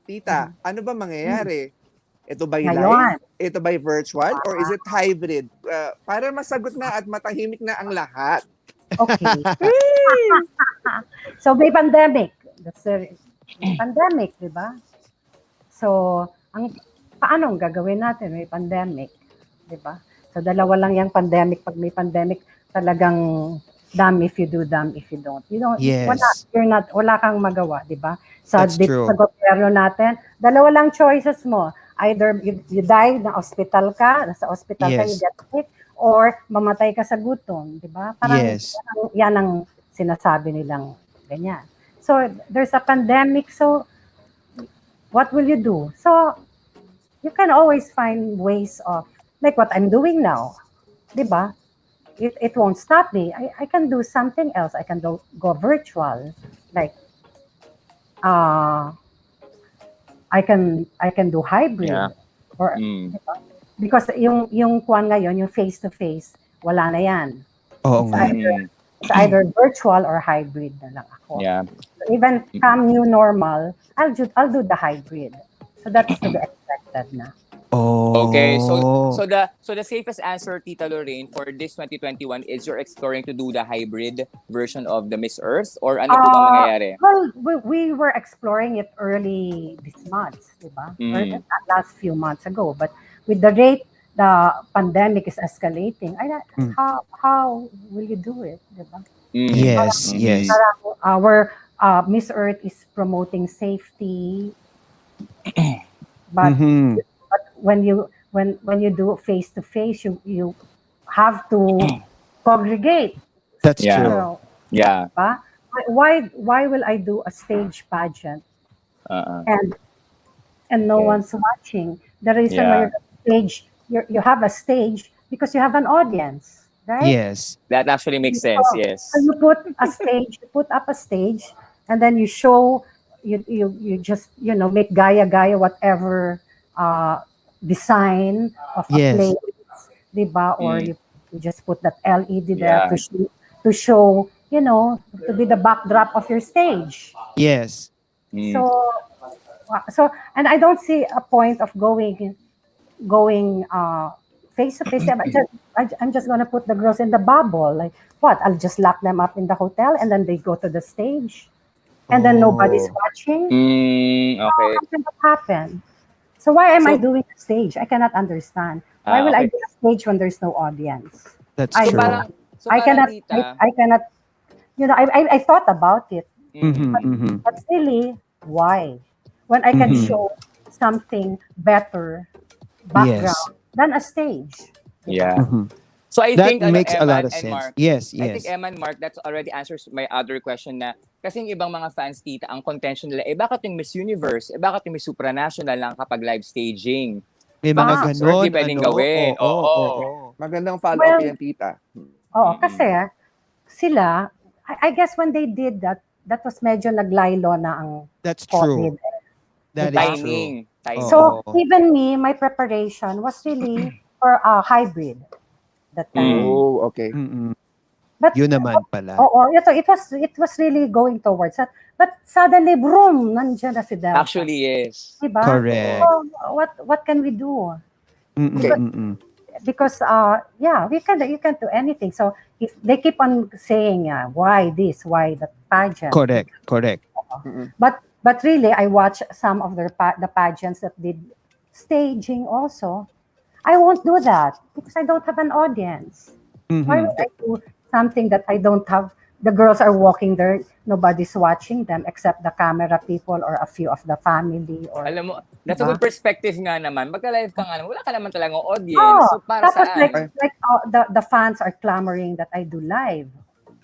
[SPEAKER 2] tita, ano ba mangyayari? Ito ba'y
[SPEAKER 3] Ngayon.
[SPEAKER 2] live? Ito ba'y virtual? Or is it hybrid? Para masagot na at matahimik na ang lahat.
[SPEAKER 3] Okay. So may pandemic. May pandemic, di ba? So, paano gagawin natin? May pandemic, di ba? So dalawa lang yung pandemic. Pag may pandemic, talagang damn if you do, damn if you don't.
[SPEAKER 1] Yes.
[SPEAKER 3] Wala kang magawa, di ba? Sa
[SPEAKER 1] That's true.
[SPEAKER 3] Sa gobyerno natin, dalawa lang choices mo. Either you die, na hospital ka, nasa hospital ka, you
[SPEAKER 1] Yes.
[SPEAKER 3] get sick, or mamatay ka sa gutom, di ba? Parang
[SPEAKER 1] Yes.
[SPEAKER 3] yan ang sinasabi nilang ganyan. So, there's a pandemic, so what will you do? So, you can always find ways of, like what I'm doing now, di ba? it won't stop me. I can do something else. I can go virtual, like uh, I can do hybrid,
[SPEAKER 4] Yeah.
[SPEAKER 3] or
[SPEAKER 4] Mm.
[SPEAKER 3] because yung kwan ngayon, yung face to face, wala na yan.
[SPEAKER 1] Oo
[SPEAKER 3] It's
[SPEAKER 1] nga.
[SPEAKER 3] either it's either virtual or hybrid na lang ako.
[SPEAKER 4] Yeah.
[SPEAKER 3] So even come new normal, I'll do the hybrid. So that's to be expected na.
[SPEAKER 1] Oh.
[SPEAKER 4] Okay, so the safest answer, Tita Lorraine, for this 2021 is you're exploring to do the hybrid version of the Miss Earth, or ano po bang mangyayari?
[SPEAKER 3] Well, we were exploring it early this month, diba? Or last few months ago. But with the rate the pandemic is escalating, how will you do it, diba?
[SPEAKER 1] Yes, yes.
[SPEAKER 3] Our Miss Earth is promoting safety, but
[SPEAKER 1] Mhm.
[SPEAKER 3] but when you do face to face, you have to congregate.
[SPEAKER 1] That's
[SPEAKER 4] Yeah.
[SPEAKER 3] You
[SPEAKER 1] true.
[SPEAKER 3] know,
[SPEAKER 4] Yeah.
[SPEAKER 3] diba? Why will I do a stage pageant
[SPEAKER 4] Uh-uh.
[SPEAKER 3] and no
[SPEAKER 4] Okay.
[SPEAKER 3] one's watching? The reason why
[SPEAKER 4] Yeah.
[SPEAKER 3] you're stage, you have a stage because you have an audience, right?
[SPEAKER 1] Yes.
[SPEAKER 4] That actually makes sense. Yes.
[SPEAKER 3] So you put up a stage, and then you show, you just make gaya whatever design of a
[SPEAKER 1] Yes.
[SPEAKER 3] place, diba? Or you just put that LED there
[SPEAKER 4] Yeah.
[SPEAKER 3] to show, to be the backdrop of your stage.
[SPEAKER 1] Yes.
[SPEAKER 4] Mm.
[SPEAKER 3] So and I don't see a point of going face to face. I'm just gonna put the girls in the bubble. Like what? I'll just lock them up in the hotel and then they go to the stage, and then nobody's
[SPEAKER 1] Oh.
[SPEAKER 3] watching.
[SPEAKER 4] Okay.
[SPEAKER 3] How can that happen? So why am I
[SPEAKER 4] So,
[SPEAKER 3] doing a stage? I cannot understand. Why will I
[SPEAKER 4] okay.
[SPEAKER 3] do a stage when there's no audience?
[SPEAKER 1] That's
[SPEAKER 3] I
[SPEAKER 4] So
[SPEAKER 1] true.
[SPEAKER 4] parang, so
[SPEAKER 3] I
[SPEAKER 4] parang
[SPEAKER 3] cannot.
[SPEAKER 4] tita.
[SPEAKER 3] I cannot. I thought about it,
[SPEAKER 1] Mhm.
[SPEAKER 3] but,
[SPEAKER 1] Mhm.
[SPEAKER 3] but really, why? When I can
[SPEAKER 1] Mhm.
[SPEAKER 3] show something better
[SPEAKER 1] Yes.
[SPEAKER 3] background than a stage.
[SPEAKER 4] Yeah.
[SPEAKER 1] Mhm.
[SPEAKER 4] So I
[SPEAKER 1] That
[SPEAKER 4] think
[SPEAKER 1] makes a lot
[SPEAKER 4] Emma
[SPEAKER 1] of
[SPEAKER 4] and
[SPEAKER 1] sense.
[SPEAKER 4] Mark,
[SPEAKER 1] Yes,
[SPEAKER 4] I think
[SPEAKER 1] yes.
[SPEAKER 4] Emma and Mark, that already answers my other question na kasi yung ibang mga fans, tita, ang contention nila, bakit yung Miss Universe? Bakit yung Miss Supranational lang kapag live staging?
[SPEAKER 1] May mga
[SPEAKER 4] Bakit Miss Earth
[SPEAKER 1] ganon,
[SPEAKER 4] di pwedeng
[SPEAKER 1] ano?
[SPEAKER 4] gawin?
[SPEAKER 1] Oo,
[SPEAKER 4] Oo.
[SPEAKER 1] oo.
[SPEAKER 2] Magandang follow-up
[SPEAKER 3] Well,
[SPEAKER 2] yan, tita.
[SPEAKER 3] kasi sila, I guess when they did that, that was medyo naglaylo na ang
[SPEAKER 1] That's true.
[SPEAKER 3] COVID.
[SPEAKER 1] That
[SPEAKER 3] Diba?
[SPEAKER 1] is true.
[SPEAKER 4] Timing.
[SPEAKER 3] So
[SPEAKER 1] Oo.
[SPEAKER 3] even me, my preparation was really for a hybrid that time.
[SPEAKER 2] Oh, okay.
[SPEAKER 1] Mm-mm.
[SPEAKER 3] But
[SPEAKER 1] Yun naman pala.
[SPEAKER 3] it was really going towards that. But suddenly, boom, nandiyan na si Delta.
[SPEAKER 4] Actually, yes.
[SPEAKER 3] Diba?
[SPEAKER 1] Correct.
[SPEAKER 3] So, what can we do?
[SPEAKER 2] Okay.
[SPEAKER 3] Because you can't do anything. So if they keep on saying why this, why that pageant.
[SPEAKER 1] Correct. Correct.
[SPEAKER 3] But really, I watch some of the pageants that did staging also. I won't do that because I don't have an audience. Why
[SPEAKER 1] Mhm.
[SPEAKER 3] would I do something that I don't have? The girls are walking there, nobody's watching them except the camera people or a few of the family. Or
[SPEAKER 4] Alam mo, that's a good perspective nga naman. Magka-live ka nga naman, wala ka naman talagang audience.
[SPEAKER 3] oh,
[SPEAKER 4] So para
[SPEAKER 3] tapos
[SPEAKER 4] saan?
[SPEAKER 3] the fans are clamoring that I do live.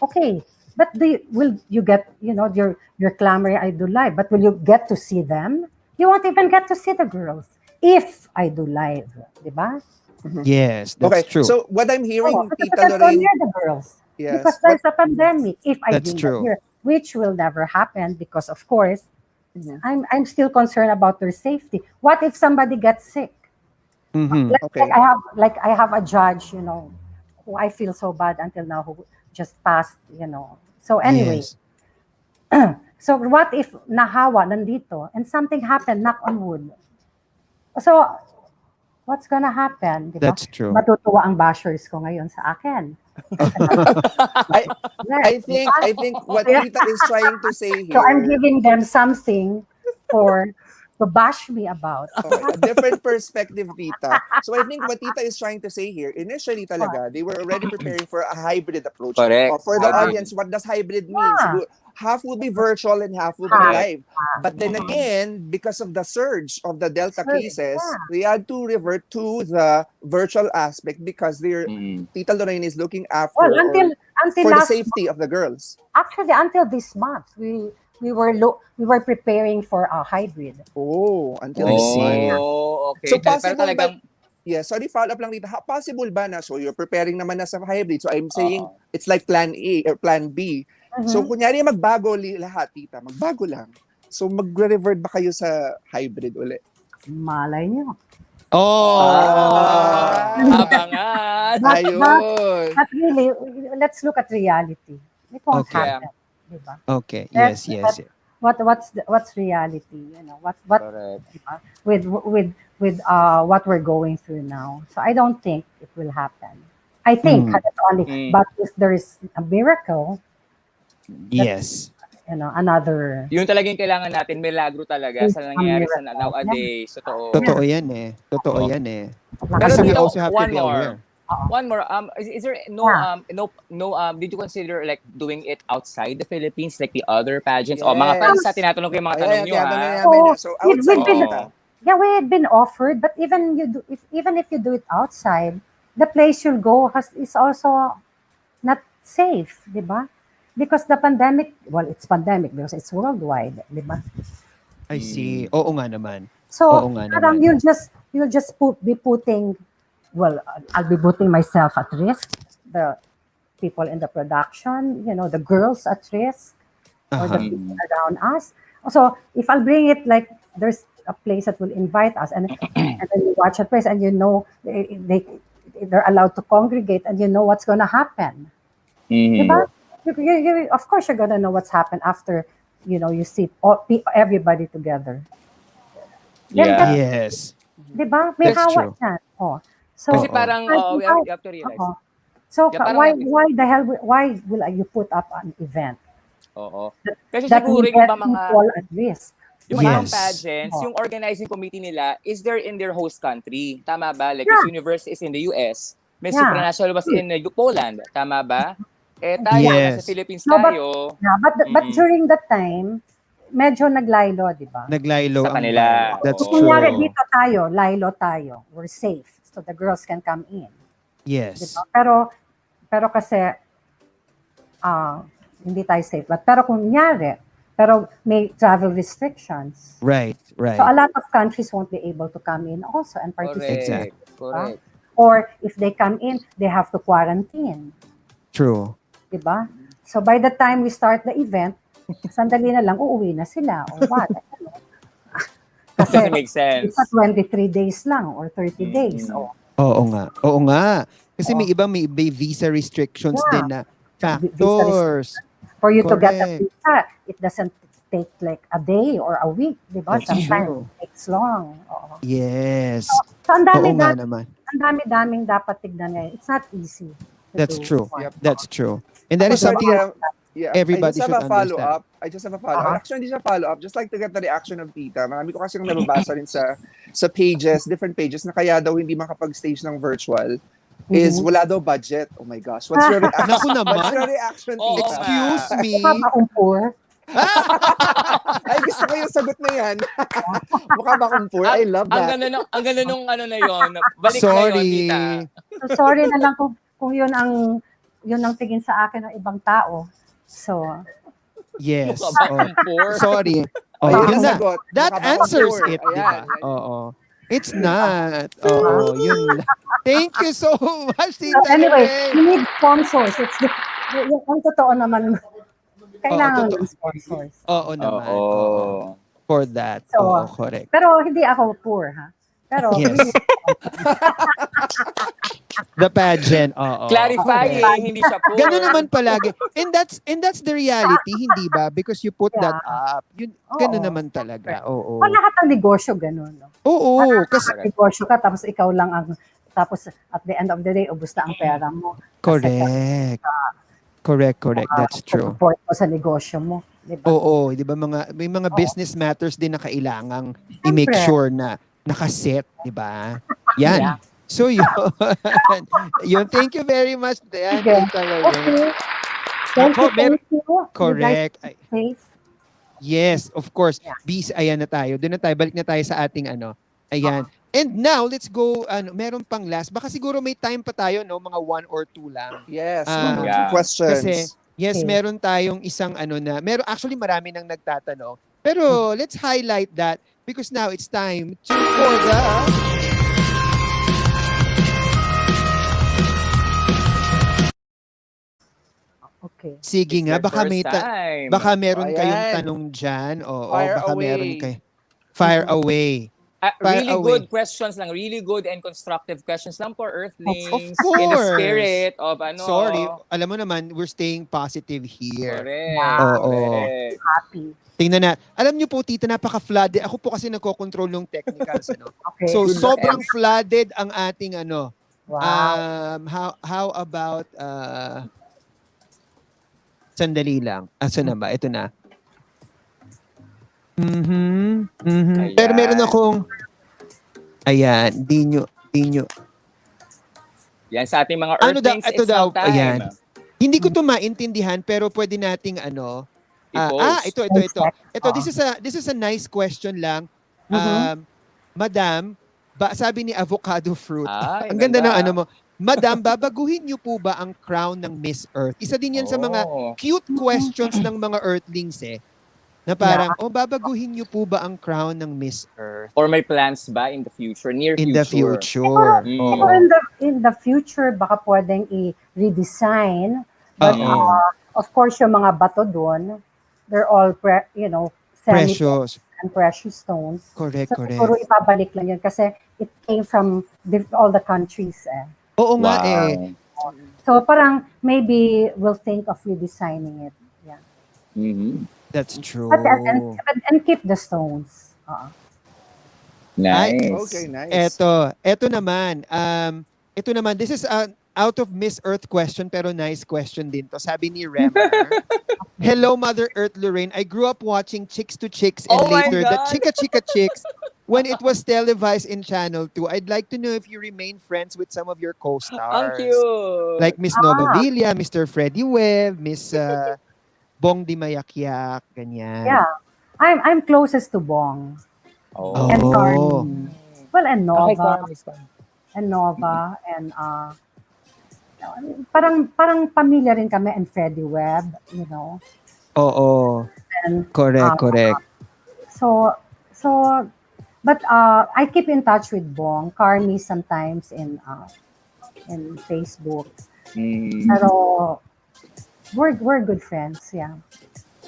[SPEAKER 3] Okay, but will you get, you're clamoring I do live, but will you get to see them? You won't even get to see the girls if I do live, diba?
[SPEAKER 1] Yes, that's
[SPEAKER 2] Okay,
[SPEAKER 1] true.
[SPEAKER 2] so what I'm hearing,
[SPEAKER 3] Because
[SPEAKER 2] Tita
[SPEAKER 3] I can't go
[SPEAKER 2] Lorraine,
[SPEAKER 3] near the girls.
[SPEAKER 2] yes,
[SPEAKER 3] Because there's a pandemic. If I
[SPEAKER 1] That's
[SPEAKER 3] bring
[SPEAKER 1] true.
[SPEAKER 3] them here, which will never happen, because of course, I'm still concerned about their safety. What if somebody gets sick?
[SPEAKER 1] Mhm.
[SPEAKER 2] Okay.
[SPEAKER 3] Like I have a judge, who I feel so bad until now, who just passed, So anyway,
[SPEAKER 1] Yes.
[SPEAKER 3] so what if nahawa nandito and something happened, knock on wood? So what's gonna happen? Diba?
[SPEAKER 1] That's true.
[SPEAKER 3] Matutuwa ang bashers ko ngayon sa akin.
[SPEAKER 2] I think what Tita is trying to say
[SPEAKER 3] So I'm
[SPEAKER 2] here,
[SPEAKER 3] giving them something to bash me about.
[SPEAKER 2] a different perspective, Tita. So I think what Tita is trying to say here, initially talaga, they were already preparing for a hybrid approach.
[SPEAKER 4] Correct.
[SPEAKER 2] For the
[SPEAKER 4] Hybrid.
[SPEAKER 2] audience, what does hybrid mean?
[SPEAKER 3] Yeah.
[SPEAKER 2] Siguro, half will be virtual and half will be
[SPEAKER 3] Half.
[SPEAKER 2] live. But then again, because of the surge of the Delta
[SPEAKER 3] Surge,
[SPEAKER 2] cases,
[SPEAKER 3] yeah.
[SPEAKER 2] they had to revert to the virtual aspect because Tita Lorraine is looking after
[SPEAKER 3] Well, until
[SPEAKER 2] for the
[SPEAKER 3] last
[SPEAKER 2] safety of the girls.
[SPEAKER 3] actually until this month, we were preparing for a hybrid.
[SPEAKER 2] Oh, until
[SPEAKER 1] I
[SPEAKER 2] this
[SPEAKER 1] see.
[SPEAKER 2] month.
[SPEAKER 4] Oh, okay.
[SPEAKER 2] So
[SPEAKER 4] Pero
[SPEAKER 2] possible
[SPEAKER 4] talagang,
[SPEAKER 2] Yeah, sorry, follow up lang dito. Possible ba na, so you're preparing naman na sa hybrid, so I'm saying
[SPEAKER 4] Oo.
[SPEAKER 2] it's like plan A or plan B. So
[SPEAKER 3] Mhm.
[SPEAKER 2] kunyari magbago lahat, tita, magbago lang. So magre-revert ba kayo sa hybrid ulit?
[SPEAKER 3] Malay nyo.
[SPEAKER 1] Oh!
[SPEAKER 4] Abangan!
[SPEAKER 3] But,
[SPEAKER 2] Ayun.
[SPEAKER 3] but really, let's look at reality. It won't
[SPEAKER 1] Okay.
[SPEAKER 3] happen. Diba?
[SPEAKER 1] Okay.
[SPEAKER 3] Let's
[SPEAKER 1] Yes,
[SPEAKER 3] look
[SPEAKER 1] yes.
[SPEAKER 3] at what's reality? You know, what
[SPEAKER 4] Correct.
[SPEAKER 3] diba? With what we're going through now. So I don't think it will happen. I think
[SPEAKER 1] Mm.
[SPEAKER 3] that's only,
[SPEAKER 4] Mm.
[SPEAKER 3] but if there is a miracle,
[SPEAKER 1] Yes.
[SPEAKER 3] you know, another
[SPEAKER 4] Yun talagang kailangan natin, milagro talaga sa
[SPEAKER 3] a
[SPEAKER 4] nangyayari sa
[SPEAKER 3] miracle.
[SPEAKER 4] nowadays. Totoo.
[SPEAKER 1] Totoo yan eh. Totoo
[SPEAKER 4] Oo.
[SPEAKER 1] yan eh.
[SPEAKER 4] Pero
[SPEAKER 1] Kasi we
[SPEAKER 4] dito,
[SPEAKER 1] also have to
[SPEAKER 4] one
[SPEAKER 1] be
[SPEAKER 4] more.
[SPEAKER 1] aware.
[SPEAKER 4] One more. Is there no
[SPEAKER 3] Yeah.
[SPEAKER 4] did you consider like doing it outside the Philippines like the other pageants? Oh, mga fans
[SPEAKER 2] Yes.
[SPEAKER 4] sa tinatanong ko yung mga
[SPEAKER 2] Ayan,
[SPEAKER 4] tanong nyo
[SPEAKER 2] tinatanong
[SPEAKER 4] ha.
[SPEAKER 2] namin.
[SPEAKER 3] So,
[SPEAKER 2] So
[SPEAKER 3] we've
[SPEAKER 2] outside,
[SPEAKER 3] been,
[SPEAKER 2] tita.
[SPEAKER 3] yeah, we had been offered, but even if you do it outside, the place you'll go is also not safe, di ba? Because the pandemic, well, it's pandemic because it's worldwide, di ba?
[SPEAKER 1] I see. Oo nga naman.
[SPEAKER 3] So,
[SPEAKER 1] Oo nga
[SPEAKER 3] parang
[SPEAKER 1] naman.
[SPEAKER 3] you'll just be putting, well, I'll be putting myself at risk, the people in the production, you know, the girls at risk, or the
[SPEAKER 1] Aha.
[SPEAKER 3] people around us. So if I'll bring it like there's a place that will invite us, and then you watch a place, and you know they're allowed to congregate, and you know what's gonna happen.
[SPEAKER 4] Mhm.
[SPEAKER 3] Diba? Of course, you're gonna know what's happened after you see everybody together. Then
[SPEAKER 4] Yeah.
[SPEAKER 1] Yes.
[SPEAKER 3] diba? May
[SPEAKER 1] That's
[SPEAKER 3] hawa
[SPEAKER 1] true.
[SPEAKER 3] yan. Oh. So,
[SPEAKER 4] Kasi
[SPEAKER 1] Oo.
[SPEAKER 4] parang,
[SPEAKER 3] kahit
[SPEAKER 4] you have to realize.
[SPEAKER 3] oo. So
[SPEAKER 4] Yeah, parang
[SPEAKER 3] why the hell why will you put up an event
[SPEAKER 4] Oo. Kasi
[SPEAKER 3] that
[SPEAKER 4] siguro
[SPEAKER 3] will
[SPEAKER 4] yung
[SPEAKER 3] get
[SPEAKER 4] ibang mga,
[SPEAKER 3] people at risk?
[SPEAKER 4] yung
[SPEAKER 3] Diba?
[SPEAKER 4] ibang
[SPEAKER 1] Yes.
[SPEAKER 4] pageants,
[SPEAKER 3] Oo.
[SPEAKER 4] yung organizing committee nila is there in their host country. Tama ba? Like
[SPEAKER 3] Yeah.
[SPEAKER 4] Miss Universe is in the US. Miss
[SPEAKER 3] Yeah.
[SPEAKER 4] Supranational was in Poland. Tama ba? Eh tayo,
[SPEAKER 1] Yes.
[SPEAKER 4] nasa Philippines
[SPEAKER 3] No, but
[SPEAKER 4] tayo.
[SPEAKER 3] yeah, but during that time, medyo naglaylo, di ba?
[SPEAKER 1] Naglaylo
[SPEAKER 4] Sa
[SPEAKER 1] ang
[SPEAKER 4] kanila.
[SPEAKER 1] virus. That's
[SPEAKER 4] Oo.
[SPEAKER 3] Kunyari
[SPEAKER 1] true.
[SPEAKER 3] dito tayo, laylo tayo. We're safe. So the girls can come in. Di
[SPEAKER 1] Yes.
[SPEAKER 3] ba? Pero kasi hindi tayo safe. Pero may travel restrictions.
[SPEAKER 1] Right.
[SPEAKER 3] So a
[SPEAKER 1] Right.
[SPEAKER 3] lot of countries won't be able to come in also and participate.
[SPEAKER 1] Exactly.
[SPEAKER 4] Correct.
[SPEAKER 3] Or if they come in, they have to quarantine.
[SPEAKER 1] True.
[SPEAKER 3] Diba? So by the time we start the event, sandali na lang, uuwi na sila or what. Kasi
[SPEAKER 4] Doesn't make sense.
[SPEAKER 3] it's 23 days lang or 30 days.
[SPEAKER 4] Mm.
[SPEAKER 3] Oh,
[SPEAKER 1] Oo nga. Oo nga. Kasi
[SPEAKER 3] Oo.
[SPEAKER 1] may iba may visa restrictions
[SPEAKER 3] Yeah.
[SPEAKER 1] din na
[SPEAKER 3] Visa
[SPEAKER 1] factors.
[SPEAKER 3] for you to get a
[SPEAKER 1] Correct.
[SPEAKER 3] visa, it doesn't take like a day or a week, diba?
[SPEAKER 1] That's
[SPEAKER 3] Sometimes
[SPEAKER 1] true.
[SPEAKER 3] it takes long. Oo.
[SPEAKER 1] Yes.
[SPEAKER 3] So ang
[SPEAKER 1] Oo nga naman.
[SPEAKER 3] daming dapat tignan ngayon. It's not easy to
[SPEAKER 1] That's
[SPEAKER 3] do.
[SPEAKER 1] true.
[SPEAKER 2] Yep.
[SPEAKER 1] That's true. And that is
[SPEAKER 2] Sorry,
[SPEAKER 1] something
[SPEAKER 2] yeah,
[SPEAKER 1] everybody
[SPEAKER 2] I just have
[SPEAKER 1] should
[SPEAKER 2] a follow-up.
[SPEAKER 1] understand.
[SPEAKER 2] I just have a follow-up. Actually, hindi siya follow-up. Just like to get the reaction of tita. Marami ko kasi nababasa rin sa pages, different pages, na kaya daw hindi makapag-stage ng virtual is wala daw budget. Oh my gosh. What's your reaction?
[SPEAKER 1] Naku naman.
[SPEAKER 2] What's your reaction,
[SPEAKER 4] Oo
[SPEAKER 2] tita?
[SPEAKER 4] nga.
[SPEAKER 1] Excuse me.
[SPEAKER 3] Mukha ba umpur?
[SPEAKER 2] Ay, gusto ko yung sagot na yan. Mukha ba kumpur? I love
[SPEAKER 4] Ang
[SPEAKER 2] that.
[SPEAKER 4] ganda nung ano na yon. Balik na
[SPEAKER 1] Sorry.
[SPEAKER 4] yon, tita.
[SPEAKER 3] So sorry na lang kung yun ang tingin sa akin ng ibang tao. So,
[SPEAKER 1] Yes.
[SPEAKER 4] Mukha ba
[SPEAKER 1] Oh.
[SPEAKER 4] kumpur?
[SPEAKER 1] Sorry. Oh,
[SPEAKER 2] Ayun
[SPEAKER 1] yun
[SPEAKER 2] yung
[SPEAKER 1] na.
[SPEAKER 2] sagot.
[SPEAKER 1] That
[SPEAKER 2] Mukha ba
[SPEAKER 1] answers
[SPEAKER 2] kumpur?
[SPEAKER 1] it, di
[SPEAKER 2] Ayan.
[SPEAKER 1] ba? Oo. It's not. Oo, yun. Thank you so much,
[SPEAKER 3] so
[SPEAKER 1] Tita
[SPEAKER 3] anyway,
[SPEAKER 1] Lorraine.
[SPEAKER 3] we need sponsors. Ang totoo naman, kailangan
[SPEAKER 1] totoo.
[SPEAKER 3] ng sponsors.
[SPEAKER 1] Oo naman. Oo.
[SPEAKER 4] Oo.
[SPEAKER 1] For that.
[SPEAKER 3] So,
[SPEAKER 1] Oo, correct.
[SPEAKER 3] Pero hindi ako poor, ha? Pero
[SPEAKER 1] Yes. The pageant. Oo.
[SPEAKER 4] Clarifying,
[SPEAKER 1] correct.
[SPEAKER 4] hindi siya poor.
[SPEAKER 1] Ganun naman palagi. And that's the reality, hindi ba? Because you put that up. Yun, ganun
[SPEAKER 3] Oo.
[SPEAKER 1] naman talaga. Oo.
[SPEAKER 3] lahat ng negosyo ganun. No?
[SPEAKER 1] Oo. Kasi
[SPEAKER 3] Negosyo ka, tapos ikaw lang tapos at the end of the day, ubus na ang pera mo. Kasi
[SPEAKER 1] correct. That's true.
[SPEAKER 3] support mo sa negosyo mo. Diba?
[SPEAKER 1] Oo, 'di ba may mga business matters din na kailangang i-make
[SPEAKER 3] Siyempre.
[SPEAKER 1] sure na nakaset, 'di ba? Yan.
[SPEAKER 3] Yeah.
[SPEAKER 1] So yun. Yun, thank you very much. Yan,
[SPEAKER 3] Sige.
[SPEAKER 1] Tita Lorraine.
[SPEAKER 3] Okay. Thank
[SPEAKER 1] Ako,
[SPEAKER 3] you.
[SPEAKER 1] correct.
[SPEAKER 3] You guys stay safe.
[SPEAKER 1] Yes, of course.
[SPEAKER 3] Yeah.
[SPEAKER 1] Ayan na tayo. Doon na tayo. Balik na tayo sa ating Ayan. And now, let's go, meron pang last. Baka siguro may time pa tayo, no? Mga 1 or 2 lang.
[SPEAKER 2] Yes.
[SPEAKER 4] Yeah.
[SPEAKER 2] Questions.
[SPEAKER 1] Kasi, yes,
[SPEAKER 3] Okay.
[SPEAKER 1] meron tayong isang actually marami nang nagtatanong. Pero let's highlight that because now it's time for the
[SPEAKER 3] Okay.
[SPEAKER 1] Sige
[SPEAKER 4] It's
[SPEAKER 1] nga,
[SPEAKER 4] their first time.
[SPEAKER 1] baka meron kayong
[SPEAKER 2] Ayan.
[SPEAKER 1] tanong dyan. Oo,
[SPEAKER 2] Fire
[SPEAKER 1] baka meron
[SPEAKER 2] away.
[SPEAKER 1] kay Fire away. Fire
[SPEAKER 4] Really
[SPEAKER 1] away.
[SPEAKER 4] good questions lang. Really good and constructive questions lang for Earthlings.
[SPEAKER 1] Of
[SPEAKER 4] In the
[SPEAKER 1] course.
[SPEAKER 4] spirit of ano.
[SPEAKER 1] Sorry, alam mo naman, we're staying positive here.
[SPEAKER 4] Correct.
[SPEAKER 1] Oo.
[SPEAKER 4] Correct.
[SPEAKER 3] Happy.
[SPEAKER 1] Tingnan na. Alam niyo po, tita, napaka-flooded. Ako po kasi nagko-control ng technicals. Ano?
[SPEAKER 3] Okay.
[SPEAKER 1] So,
[SPEAKER 2] Good
[SPEAKER 1] sobrang flooded ang ating ano.
[SPEAKER 3] Wow.
[SPEAKER 1] How about, sandali lang. Asa na ba? Ito na.
[SPEAKER 4] Ayan.
[SPEAKER 1] Pero meron akong, ayan, di nyo.
[SPEAKER 4] Yan sa ating mga
[SPEAKER 1] Ano daw,
[SPEAKER 4] Earthlings,
[SPEAKER 1] ito
[SPEAKER 4] it's now
[SPEAKER 1] daw,
[SPEAKER 4] time.
[SPEAKER 1] ayan. Hindi ko to maintindihan, pero pwede nating ano,
[SPEAKER 4] I-post.
[SPEAKER 1] ito, this is a nice question lang. Madam, sabi ni avocado fruit.
[SPEAKER 4] Ay,
[SPEAKER 1] Ang ganda ng
[SPEAKER 4] ganda.
[SPEAKER 1] ano mo. Madam, babaguhin niyo po ba ang crown ng Miss Earth? Isa din yan sa mga
[SPEAKER 4] Oh.
[SPEAKER 1] cute questions ng mga Earthlings eh. Na parang, babaguhin niyo po ba ang crown ng Miss Earth?
[SPEAKER 4] Or may plans ba in the future? Near
[SPEAKER 1] In
[SPEAKER 4] future?
[SPEAKER 1] the future.
[SPEAKER 4] Mm.
[SPEAKER 1] Oo.
[SPEAKER 3] Siguro in the future, baka pwedeng i-redesign. But of course, yung mga bato doon, they're all,
[SPEAKER 1] Precious.
[SPEAKER 3] and precious stones.
[SPEAKER 1] Correct,
[SPEAKER 3] So siguro
[SPEAKER 1] correct.
[SPEAKER 3] ipabalik lang yun kasi it came from all the countries.
[SPEAKER 1] Oo nga
[SPEAKER 4] Wow.
[SPEAKER 1] eh.
[SPEAKER 3] So parang maybe we'll think of redesigning it. Yeah.
[SPEAKER 4] Mhm.
[SPEAKER 1] That's true.
[SPEAKER 3] But and keep the stones.
[SPEAKER 4] Nice.
[SPEAKER 2] Okay, nice.
[SPEAKER 1] Eto naman. Ito naman, this is out of Miss Earth question, pero nice question din to. Sabi ni Remmer, hello, Mother Earth Lorraine. I grew up watching Chicks to Chicks and
[SPEAKER 4] Oh my
[SPEAKER 1] later the
[SPEAKER 4] God!
[SPEAKER 1] Chika Chika Chicks when it was televised in Channel 2. I'd like to know if you remain friends with some of your
[SPEAKER 4] Ang
[SPEAKER 1] co-stars.
[SPEAKER 4] cute.
[SPEAKER 1] Like Miss Nova Villa, Mr. Freddie Webb, Miss Bong Di Mayakyak, ganyan.
[SPEAKER 3] Yeah. I'm closest to Bong.
[SPEAKER 4] Oh.
[SPEAKER 3] And
[SPEAKER 1] Oh.
[SPEAKER 3] Carmen. Well, and
[SPEAKER 4] Okay,
[SPEAKER 3] Nova.
[SPEAKER 4] Carl, Miss Carl.
[SPEAKER 3] And Nova. And parang pamilya rin kami and Freddie Webb,
[SPEAKER 1] Oo.
[SPEAKER 3] And
[SPEAKER 1] Correct.
[SPEAKER 3] so but I keep in touch with Bong, Carmi sometimes in Facebook. Pero we're good friends, yeah.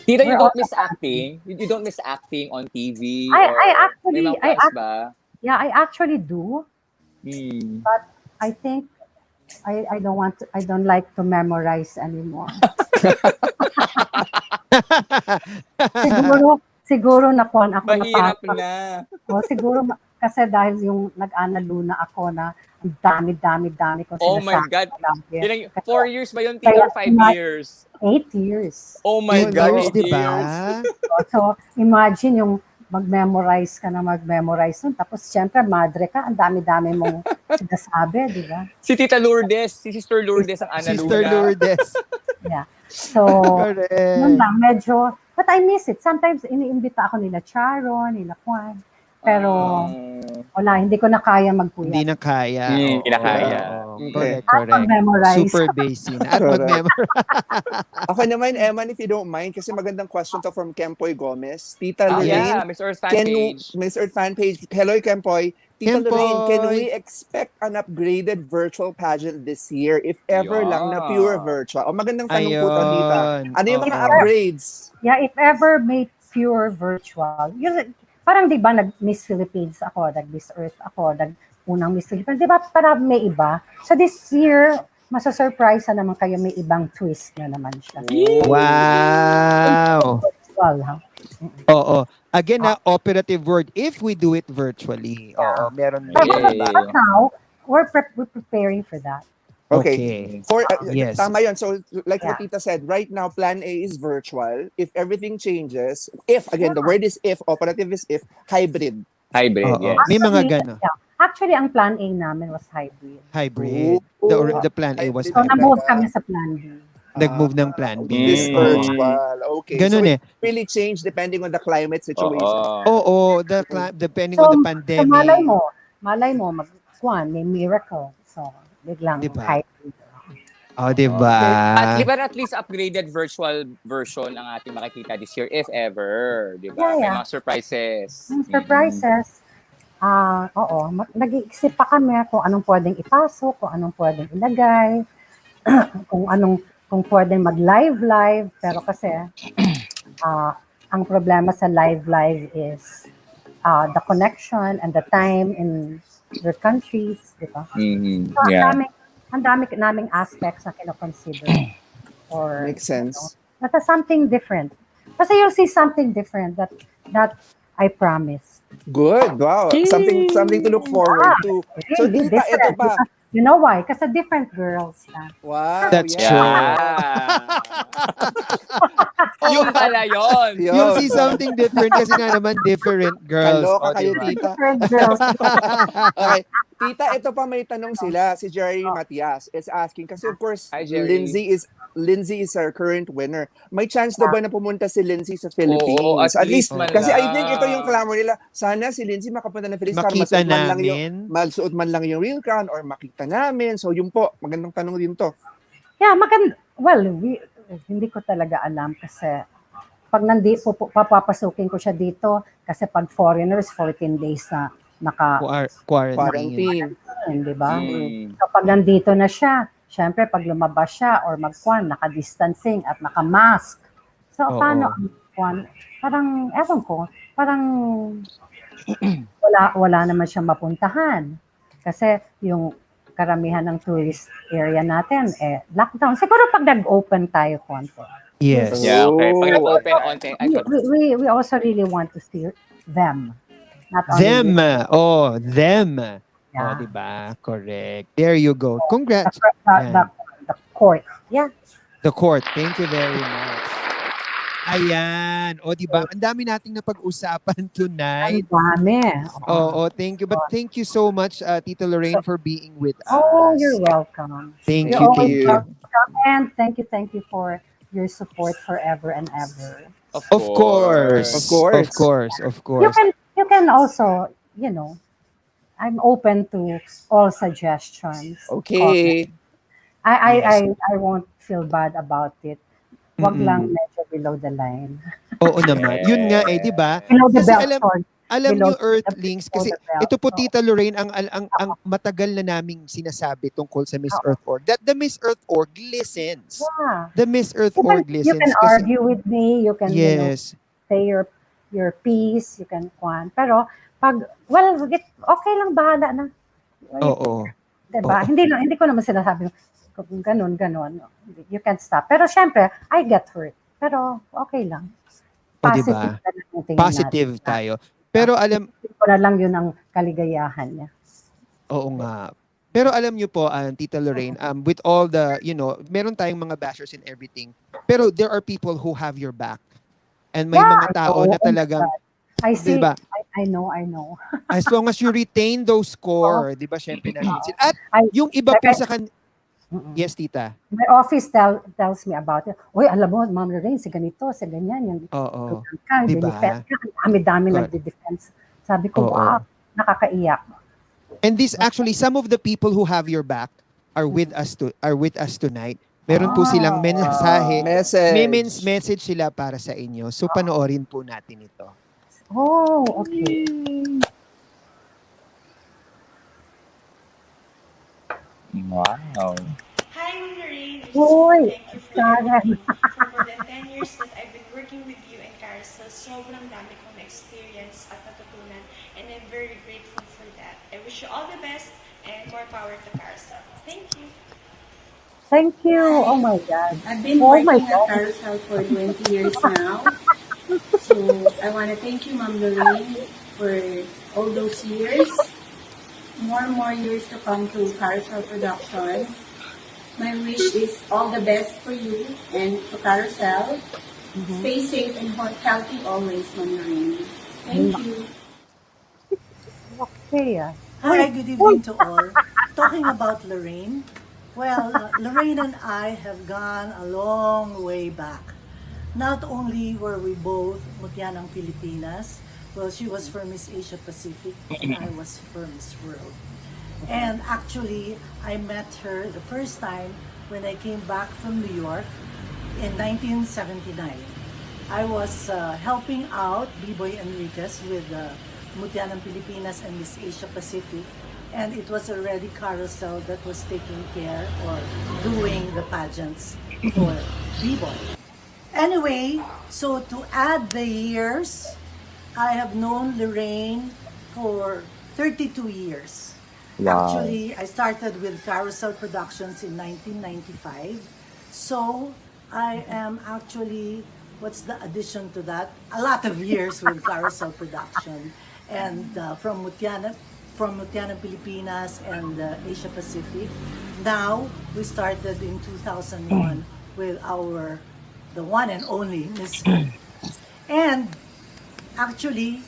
[SPEAKER 4] Tita, you
[SPEAKER 3] We're
[SPEAKER 4] don't
[SPEAKER 3] all-
[SPEAKER 4] miss acting? You don't miss acting on TV?
[SPEAKER 3] I
[SPEAKER 4] or may mga plans ba?
[SPEAKER 3] Yeah, I actually do.
[SPEAKER 4] Hmm.
[SPEAKER 3] I think I don't like to memorize anymore. siguro nakuhan ako
[SPEAKER 4] Mahirap
[SPEAKER 3] na
[SPEAKER 4] na.
[SPEAKER 3] siguro kasi dahil yung nag-analuna ako na ang dami ko
[SPEAKER 4] Oh my
[SPEAKER 3] sinasabi
[SPEAKER 4] God.
[SPEAKER 3] lagi.
[SPEAKER 4] 4 years ba yun, Tita, or 5 years?
[SPEAKER 3] 8 years.
[SPEAKER 4] Oh my
[SPEAKER 1] 8
[SPEAKER 4] God,
[SPEAKER 1] years,
[SPEAKER 4] 8
[SPEAKER 1] di ba?
[SPEAKER 4] years.
[SPEAKER 3] So, imagine yung mag-memorize nun. Tapos, syempre, madre ka, ang dami-dami mong sinasabi, di ba?
[SPEAKER 4] Si Tita Lourdes, si Sister Lourdes ang Ana
[SPEAKER 1] Sister
[SPEAKER 4] Luna.
[SPEAKER 1] Lourdes.
[SPEAKER 3] Yeah. So,
[SPEAKER 1] Correct.
[SPEAKER 3] yun lang, medyo, but I miss it. Sometimes, iniimbita ako nila Charon, nila Juan. Pero, wala, hindi ko na kaya magpuyat.
[SPEAKER 1] Hindi na kaya.
[SPEAKER 4] Hindi na kaya.
[SPEAKER 1] Oo.
[SPEAKER 2] Okay.
[SPEAKER 1] Correct.
[SPEAKER 3] Mag-memorize.
[SPEAKER 1] Super basin. At
[SPEAKER 2] Correct.
[SPEAKER 1] mag-memorize.
[SPEAKER 2] Ako naman, Eman, if you don't mind, kasi magandang question to from Kempoy Gomez. Tita
[SPEAKER 4] Yeah,
[SPEAKER 2] Lorraine,
[SPEAKER 4] Miss Earth fan
[SPEAKER 2] can
[SPEAKER 4] page.
[SPEAKER 2] Miss Earth fan page. Hello, Kempoy. Tita
[SPEAKER 1] Kempoy.
[SPEAKER 2] Lorraine, can we expect an upgraded virtual pageant this year? If ever lang na pure virtual. O magandang tanong po to, Tita. Ano yung mga
[SPEAKER 1] Oo.
[SPEAKER 2] upgrades?
[SPEAKER 3] Yeah, if ever made pure virtual. Yun, parang di ba nag-Miss Philippines ako, nag-Miss Earth ako, nag-unang Miss Philippines. Di ba parang may iba? So this year, masasurprise na naman kayo, may ibang twist na naman siya.
[SPEAKER 1] Wow.
[SPEAKER 3] Virtual, ha?
[SPEAKER 1] Oo. Again, operative word. If we do it virtually. Oo, meron.
[SPEAKER 4] Yeah.
[SPEAKER 3] But now, we're preparing for that.
[SPEAKER 2] Okay. For
[SPEAKER 1] Yes.
[SPEAKER 2] Tama yun. So like what
[SPEAKER 3] Yeah.
[SPEAKER 2] Tita said, right now plan A is virtual. If everything changes, if again the word is if, operative is if, hybrid.
[SPEAKER 4] Hybrid,
[SPEAKER 1] Oo.
[SPEAKER 4] yes.
[SPEAKER 1] May mga gano'n.
[SPEAKER 3] Yeah. Actually, ang plan A namin was hybrid.
[SPEAKER 1] Hybrid. The plan A was
[SPEAKER 3] So,
[SPEAKER 2] Hybrid.
[SPEAKER 1] hybrid.
[SPEAKER 3] na-move kami sa plan B.
[SPEAKER 1] Nag-move ng plan B.
[SPEAKER 2] This
[SPEAKER 4] Mm.
[SPEAKER 2] virtual. Okay.
[SPEAKER 1] Ganun
[SPEAKER 2] so
[SPEAKER 1] eh.
[SPEAKER 2] it really changed depending on the climate situation.
[SPEAKER 1] Oo, depending
[SPEAKER 3] So,
[SPEAKER 1] on the
[SPEAKER 3] So,
[SPEAKER 1] pandemic.
[SPEAKER 3] malay mo, may miracle. So, biglang
[SPEAKER 1] Diba?
[SPEAKER 3] hybrid.
[SPEAKER 1] Oh, diba?
[SPEAKER 4] At least upgraded virtual version ang ating makikita this year, if ever. Di ba?
[SPEAKER 3] Yeah,
[SPEAKER 4] May
[SPEAKER 3] yeah.
[SPEAKER 4] mga surprises.
[SPEAKER 3] Yung surprises, oo, nag-iisip pa kami kung anong pwedeng ipasok, kung anong pwedeng ilagay, kung anong kung pwedeng mag-live, pero kasi ang problema sa live is the connection and the time in their countries, di ba?
[SPEAKER 4] Mhm.
[SPEAKER 3] So,
[SPEAKER 4] Yeah.
[SPEAKER 3] ang dami naming aspects na kinoconsider or
[SPEAKER 2] Makes sense.
[SPEAKER 3] that's something different. Kasi you'll see something different that I promise.
[SPEAKER 2] Good. Wow. Something to look forward to. So
[SPEAKER 3] Really
[SPEAKER 2] tita, ito
[SPEAKER 3] different.
[SPEAKER 2] pa.
[SPEAKER 3] You know why? Kasi different girls na.
[SPEAKER 2] Wow.
[SPEAKER 1] That's
[SPEAKER 2] yeah.
[SPEAKER 1] true.
[SPEAKER 4] Yeah. Yung pala yun.
[SPEAKER 1] You'll
[SPEAKER 2] Yun.
[SPEAKER 1] see something different kasi nga naman different girls.
[SPEAKER 2] Kaloka
[SPEAKER 1] O,
[SPEAKER 2] kayo,
[SPEAKER 1] diba?
[SPEAKER 2] tita.
[SPEAKER 3] Different girls.
[SPEAKER 2] Okay. Tita, ito pa may tanong sila. Si Jerry Matias is asking kasi of course,
[SPEAKER 4] Hi, Jerry.
[SPEAKER 2] Lindsay is our current winner. May chance daw ba na pumunta si Lindsay sa Philippines?
[SPEAKER 4] Oo, at least man
[SPEAKER 2] kasi I
[SPEAKER 4] lang.
[SPEAKER 2] think ito yung clamor nila. Sana si Lindsay makapunta ng Philippines para
[SPEAKER 1] Makita
[SPEAKER 2] masuot man lang yung real crown or makita namin. So yun po, magandang tanong din to.
[SPEAKER 3] Yeah, well, hindi ko talaga alam kasi pag papapasukin ko siya dito kasi pag foreigners 14 days na
[SPEAKER 1] Quarantine.
[SPEAKER 3] di ba?
[SPEAKER 4] Mm.
[SPEAKER 3] So pag nandito na siya, syempre pag lumabas siya or naka-distancing at naka-mask. So
[SPEAKER 1] Oo.
[SPEAKER 3] paano parang ewan ko, parang wala naman siyang mapuntahan. Kasi yung karamihan ng tourist area natin lockdown. Siguro pag nag-open tayo konti.
[SPEAKER 1] Yes.
[SPEAKER 4] Yeah, okay. Pag
[SPEAKER 2] Oh.
[SPEAKER 4] nag-open onte, ay, sorry.
[SPEAKER 3] We also really want to see them. Not only
[SPEAKER 1] Them.
[SPEAKER 3] you.
[SPEAKER 1] Them.
[SPEAKER 3] Yeah.
[SPEAKER 1] Diba? Correct. There you go. Congrats.
[SPEAKER 3] The court. Yeah.
[SPEAKER 1] The court. Thank you very much. Ayan. Diba? Ang dami nating napag-usapan
[SPEAKER 3] Ang
[SPEAKER 1] tonight.
[SPEAKER 3] dami.
[SPEAKER 1] Thank you. But thank you so much, Tita Lorraine, for being with us.
[SPEAKER 3] Oh, you're welcome.
[SPEAKER 1] Thank
[SPEAKER 3] You're
[SPEAKER 1] you.
[SPEAKER 3] always
[SPEAKER 1] Thank you.
[SPEAKER 3] welcome. And thank you for your support forever and ever.
[SPEAKER 1] Of course.
[SPEAKER 2] Of course.
[SPEAKER 1] Of course. Of
[SPEAKER 3] You
[SPEAKER 1] course.
[SPEAKER 3] can also, I'm open to all suggestions.
[SPEAKER 2] Okay.
[SPEAKER 3] I won't feel bad about it. Wag
[SPEAKER 1] Mm-mm.
[SPEAKER 3] lang medyo below the line.
[SPEAKER 1] Oo naman. Yun nga di ba?
[SPEAKER 3] Below the
[SPEAKER 1] Kasi
[SPEAKER 3] belt cord.
[SPEAKER 1] alam
[SPEAKER 3] Below
[SPEAKER 1] niyo Earthlings kasi
[SPEAKER 3] the belt.
[SPEAKER 1] ito po Tita Lorraine ang matagal na naming sinasabi tungkol sa Miss Earth Org. That the Miss Earth Org listens.
[SPEAKER 3] Yeah.
[SPEAKER 1] The Miss Earth Org
[SPEAKER 3] You
[SPEAKER 1] listens
[SPEAKER 3] can
[SPEAKER 1] kasi
[SPEAKER 3] argue with me, you can
[SPEAKER 1] yes.
[SPEAKER 3] say your piece, you can pero pag okay lang, bahala na.
[SPEAKER 1] Oo.
[SPEAKER 3] Diba?
[SPEAKER 1] Oo.
[SPEAKER 3] Hindi ko naman sinasabi kung ganon. You can stop. Pero syempre, I get hurt. Pero okay lang. Positive
[SPEAKER 1] Diba?
[SPEAKER 3] na lang yung tingin
[SPEAKER 1] Positive
[SPEAKER 3] natin.
[SPEAKER 1] tayo. Pero alam
[SPEAKER 3] Ko na lang yun ang kaligayahan niya.
[SPEAKER 1] Oo nga. Pero alam niyo po, Tita Lorraine, with all the, meron tayong mga bashers and everything. Pero there are people who have your back. And may mga tao na talagang,
[SPEAKER 3] I see.
[SPEAKER 1] diba?
[SPEAKER 3] I know.
[SPEAKER 1] As long as you retain those score, di ba, syempre natin sila. At yung iba po sa yes, Tita.
[SPEAKER 3] My office tells me about it. Uy, alam mo, Ma'am Lorraine, si ganito, si ganyan. Yung
[SPEAKER 1] Oo.
[SPEAKER 3] diba? Dami nagde-defense. Sabi ko, wow, nakakaiyak.
[SPEAKER 1] And this actually, some of the people who have your back are with us tonight. Meron po silang mensahe. May message sila para sa inyo. So panoorin po natin ito.
[SPEAKER 3] Oh, okay.
[SPEAKER 4] Wow.
[SPEAKER 5] Hi, Ma'am Lorraine.
[SPEAKER 3] Uy,
[SPEAKER 5] Thank you for more than 10 years that I've been working with you and Carousel. Sobrang dami kong na-experience at natutunan, and I'm very grateful for that. I wish you all the best and more power to Carousel. Thank you.
[SPEAKER 3] Thank you. Oh my God.
[SPEAKER 6] I've been
[SPEAKER 3] Oh my
[SPEAKER 6] working at
[SPEAKER 3] God.
[SPEAKER 6] Carousel for 20 years now. So I want to thank you, Ma'am Lorraine, for all those years. More years to come to Carousel Productions. My wish is all the best for you and to Carousel. Stay safe and healthy always, Ma'am Lorraine. Thank you.
[SPEAKER 3] Okay.
[SPEAKER 7] Hi, good evening to all. Talking about Lorraine, well, Lorraine and I have gone a long way back. Not only were we both Mutyanang Pilipinas, well, she was for Miss Asia Pacific and I was for Miss World. And actually, I met her the first time when I came back from New York in 1979. I was helping out B-Boy Enriquez with Mutyanang Pilipinas and Miss Asia Pacific, and it was already Carousel that was taking care or doing the pageants for B-Boy. Anyway, so to add the years, I have known Lorraine for 32 years.
[SPEAKER 4] Wow.
[SPEAKER 7] Actually, I started with Carousel Productions in 1995. So I am actually, what's the addition to that? A lot of years with Carousel Production. And from Mutiana, Pilipinas and Asia Pacific. Now, we started in 2001 with the one and only Miss Earth. And actually,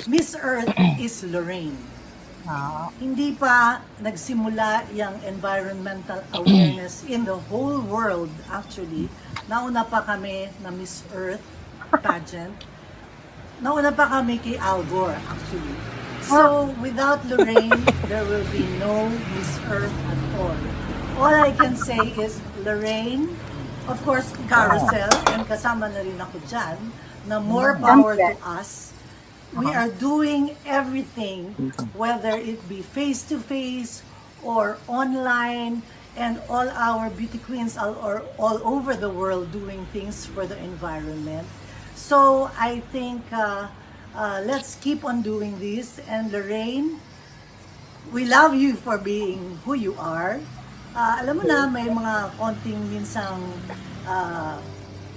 [SPEAKER 7] Miss Earth is Lorraine. Hindi pa nagsimula yung environmental awareness in the whole world actually. Nauna pa kami na Miss Earth pageant. Nauna pa kami kay Al Gore actually. So without Lorraine, there will be no Miss Earth at all. All I can say is Lorraine, of course, Carousel, and kasama na rin ako dyan, na more power to us. We are doing everything, whether it be face-to-face or online, and all our beauty queens are all over the world doing things for the environment. So I think let's keep on doing this. And Lorraine, we love you for being who you are. Alam mo na, may mga konting minsang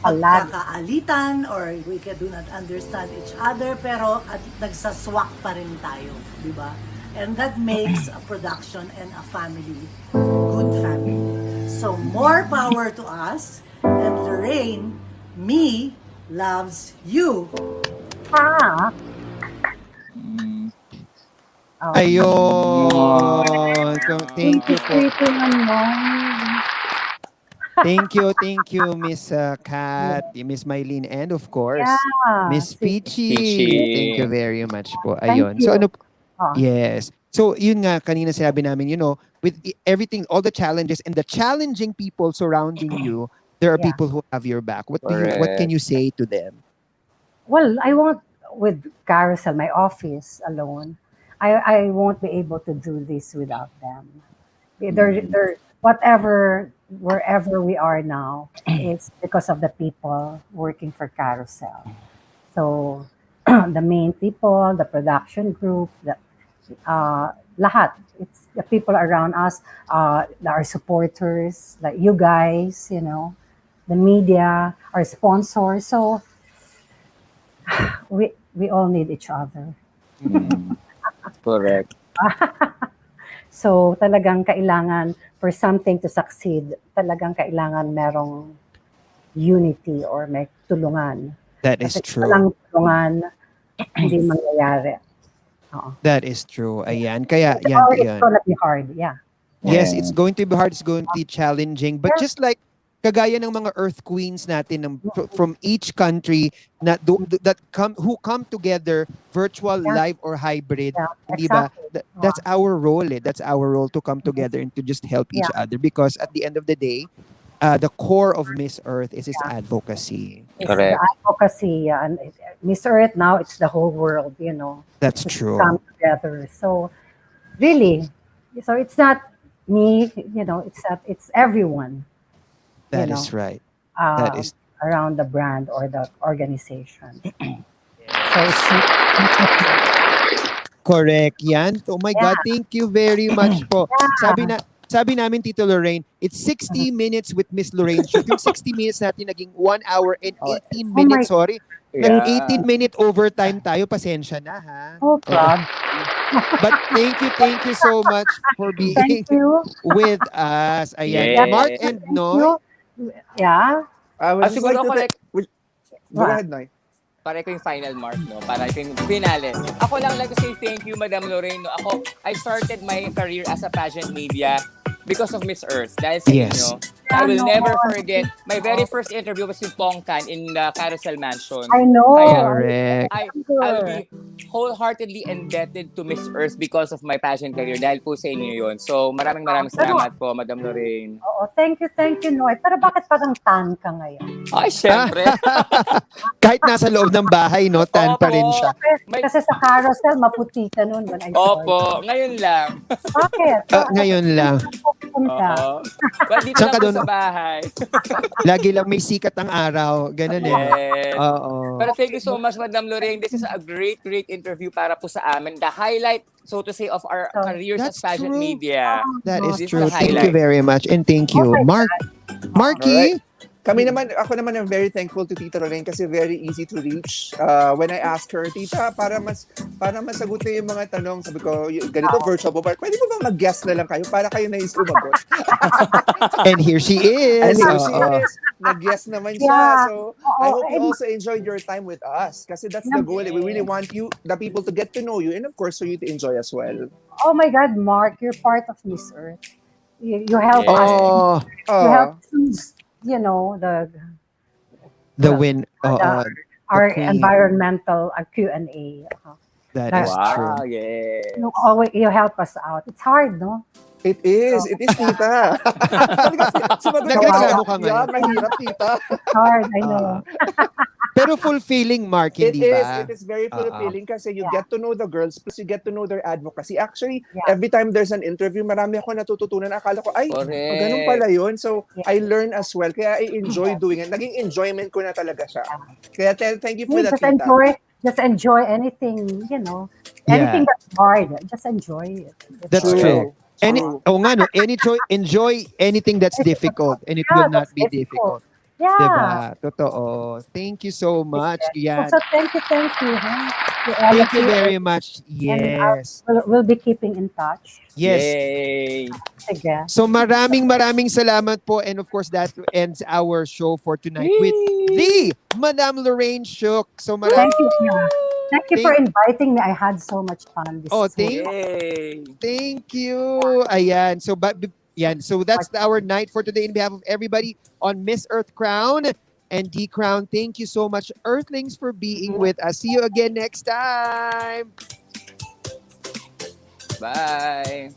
[SPEAKER 7] pagkakaalitan or we do not understand each other, pero at nagsaswak pa rin tayo, di ba? And that makes a production and a family, good family. So more power to us, and Lorraine, me loves you.
[SPEAKER 1] Ayun. So, thank you po. Thank you, Miss Kat, Miss Mylene, and of course, Miss Peachy. Thank you very much po. Ayun. So ano, yes. So yun nga, kanina sinabi namin, with everything, all the challenges and the challenging people surrounding you, there are people who have your back. What can you say to them?
[SPEAKER 3] Well, I won't, with Carousel, my office alone, I won't be able to do this without them. They're wherever we are now, it's because of the people working for Carousel. So, the main people, the production group, lahat. It's the people around us, our supporters, like you guys, the media, our sponsors. So, we all need each other.
[SPEAKER 4] Correct.
[SPEAKER 3] So talagang kailangan for something to succeed, talagang kailangan merong unity or may tulungan.
[SPEAKER 1] That is
[SPEAKER 3] Kasi
[SPEAKER 1] true.
[SPEAKER 3] walang tulungan, hindi mangyayari.
[SPEAKER 1] That is true. Ayan. Kaya yan.
[SPEAKER 3] It's gonna be hard, yeah.
[SPEAKER 1] Yes, it's going to be hard. It's going to be challenging. But just like kagaya ng mga Earth Queens natin from each country who come together, virtual, live, or hybrid, di ba? That's our role. That's our role to come together and to just help each other, because at the end of the day, the core of Miss Earth is its advocacy.
[SPEAKER 3] It's the advocacy, and Miss Earth now, it's the whole world,
[SPEAKER 1] That's
[SPEAKER 3] to
[SPEAKER 1] true.
[SPEAKER 3] come together. So really, so it's not me, it's everyone.
[SPEAKER 1] That is right.
[SPEAKER 3] That is around the brand or the organization. So it's
[SPEAKER 1] correct yan. Oh my God, thank you very much po. Sabi namin, Tito Lorraine, it's 60 minutes with Miss Lorraine. Yung 60 minutes natin naging 1 hour and 18 minutes, sorry. Nag-18-minute overtime tayo, pasensya na ha.
[SPEAKER 3] Oh, God.
[SPEAKER 1] But thank you so much for being with us. Ayan.
[SPEAKER 4] Yes.
[SPEAKER 1] Mark and Noy.
[SPEAKER 3] Yeah.
[SPEAKER 2] I would just like
[SPEAKER 4] Siguro
[SPEAKER 2] to go ahead, Noy.
[SPEAKER 4] Para ito yung final mark, no? Para ito yung finale. Ako lang like to say thank you, Madam Lorraine. No? I started my career as a pageant media because of Miss Earth. Dahil sa inyo, I will never forget, my very first interview was in Pongkan in the Carousel Mansion.
[SPEAKER 3] I know.
[SPEAKER 1] Correct.
[SPEAKER 4] I'll be wholeheartedly indebted to Miss Earth because of my pageant career. Dahil po sa inyo yun. So, maraming salamat po, Madam Lorraine.
[SPEAKER 3] Oo, thank you, Noy. Pero bakit parang tan ka ngayon?
[SPEAKER 4] Ay, syempre.
[SPEAKER 1] Kahit nasa loob ng bahay, no? Tan pa rin siya.
[SPEAKER 4] May,
[SPEAKER 3] Kasi sa carousel, maputi ka nun when I saw it.
[SPEAKER 4] opo, ngayon lang.
[SPEAKER 3] Bakit?
[SPEAKER 1] Ngayon lang.
[SPEAKER 3] Punta.
[SPEAKER 4] Oo. Well, dito
[SPEAKER 1] Saan
[SPEAKER 4] lang
[SPEAKER 1] ka
[SPEAKER 4] po
[SPEAKER 1] doon?
[SPEAKER 4] sa bahay.
[SPEAKER 1] Lagi lang may sikat ang araw. Ganun eh.
[SPEAKER 4] Yes.
[SPEAKER 1] Oo.
[SPEAKER 4] Pero thank you so much, Madam Lorraine. This is a great, great interview para po sa amin. The highlight, so to say, of our careers as
[SPEAKER 1] That's
[SPEAKER 4] pageant
[SPEAKER 1] true.
[SPEAKER 4] media.
[SPEAKER 1] That is
[SPEAKER 4] This is
[SPEAKER 1] true.
[SPEAKER 4] the
[SPEAKER 1] Thank you
[SPEAKER 4] highlight.
[SPEAKER 1] very much. And thank you,
[SPEAKER 3] Oh my
[SPEAKER 1] Mark. Marky?
[SPEAKER 2] Ako naman am very thankful to Tita Lorraine kasi very easy to reach. When I asked her, Tita, para masagot na yung mga tanong, sabi ko, ganito, virtual po, pwede mo bang mag-guest na lang kayo para kayo na yung sumagot?
[SPEAKER 1] And here she is.
[SPEAKER 2] And here she
[SPEAKER 1] Oo.
[SPEAKER 2] is. Nag-guest naman siya.
[SPEAKER 3] Yeah.
[SPEAKER 2] So, I hope you also enjoyed your time with us kasi that's the goal. We really want you, the people, to get to know you and of course for you to enjoy as well.
[SPEAKER 3] Oh my God, Mark, you're part of Miss Earth. You help us.
[SPEAKER 1] Oh,
[SPEAKER 3] You help choose, you know,
[SPEAKER 1] the win.
[SPEAKER 3] our
[SPEAKER 1] queen.
[SPEAKER 3] environmental Q&A.
[SPEAKER 1] That is
[SPEAKER 4] Wow,
[SPEAKER 1] true.
[SPEAKER 4] yes.
[SPEAKER 3] You help us out. It's hard, no?
[SPEAKER 2] It is, Tita. Sumagot
[SPEAKER 1] Nagreklamo ka
[SPEAKER 2] Yeah,
[SPEAKER 1] ngayon.
[SPEAKER 2] mahirap, Tita.
[SPEAKER 3] It's hard, I know.
[SPEAKER 1] Pero fulfilling, Mark,
[SPEAKER 2] It
[SPEAKER 1] hindi
[SPEAKER 2] is.
[SPEAKER 1] ba?
[SPEAKER 2] It is very fulfilling kasi you
[SPEAKER 3] Yeah.
[SPEAKER 2] get to know the girls plus you get to know their advocacy. Actually,
[SPEAKER 3] Yeah.
[SPEAKER 2] every time there's an interview, marami ako natututunan. Akala ko, ay,
[SPEAKER 4] Correct.
[SPEAKER 2] ganun pala yun. So,
[SPEAKER 3] Yeah.
[SPEAKER 2] I learn as well. Kaya I enjoy doing it. Naging enjoyment ko na talaga siya. Kaya thank you for that,
[SPEAKER 3] Just
[SPEAKER 2] Tita.
[SPEAKER 3] enjoy anything, you know,
[SPEAKER 1] Yeah.
[SPEAKER 3] anything that's hard. Just enjoy it.
[SPEAKER 1] That's true.
[SPEAKER 2] True.
[SPEAKER 1] Enjoy anything that's difficult and it
[SPEAKER 3] Yeah,
[SPEAKER 1] will not
[SPEAKER 3] that's
[SPEAKER 1] be
[SPEAKER 3] difficult.
[SPEAKER 1] difficult.
[SPEAKER 3] Yeah.
[SPEAKER 1] Diba? Totoo. Thank you so much. Yan.
[SPEAKER 3] Also, thank you, huh? To all
[SPEAKER 1] Thank
[SPEAKER 3] of
[SPEAKER 1] you very much.
[SPEAKER 3] And,
[SPEAKER 1] Yes.
[SPEAKER 3] we'll be keeping in touch.
[SPEAKER 1] Yes.
[SPEAKER 4] Yay.
[SPEAKER 3] Sige.
[SPEAKER 1] So maraming salamat po, and of course that ends our show for tonight with the Madam Lorraine Schchuck. So
[SPEAKER 3] Thank you. Yeah. Thank you for inviting me. I had so much fun.
[SPEAKER 4] Yay.
[SPEAKER 1] Thank you. Ayan. So so that's our night for today. In behalf of everybody on Miss Earth Crown and D Crown, thank you so much, Earthlings, for being with us. See you again next time.
[SPEAKER 4] Bye.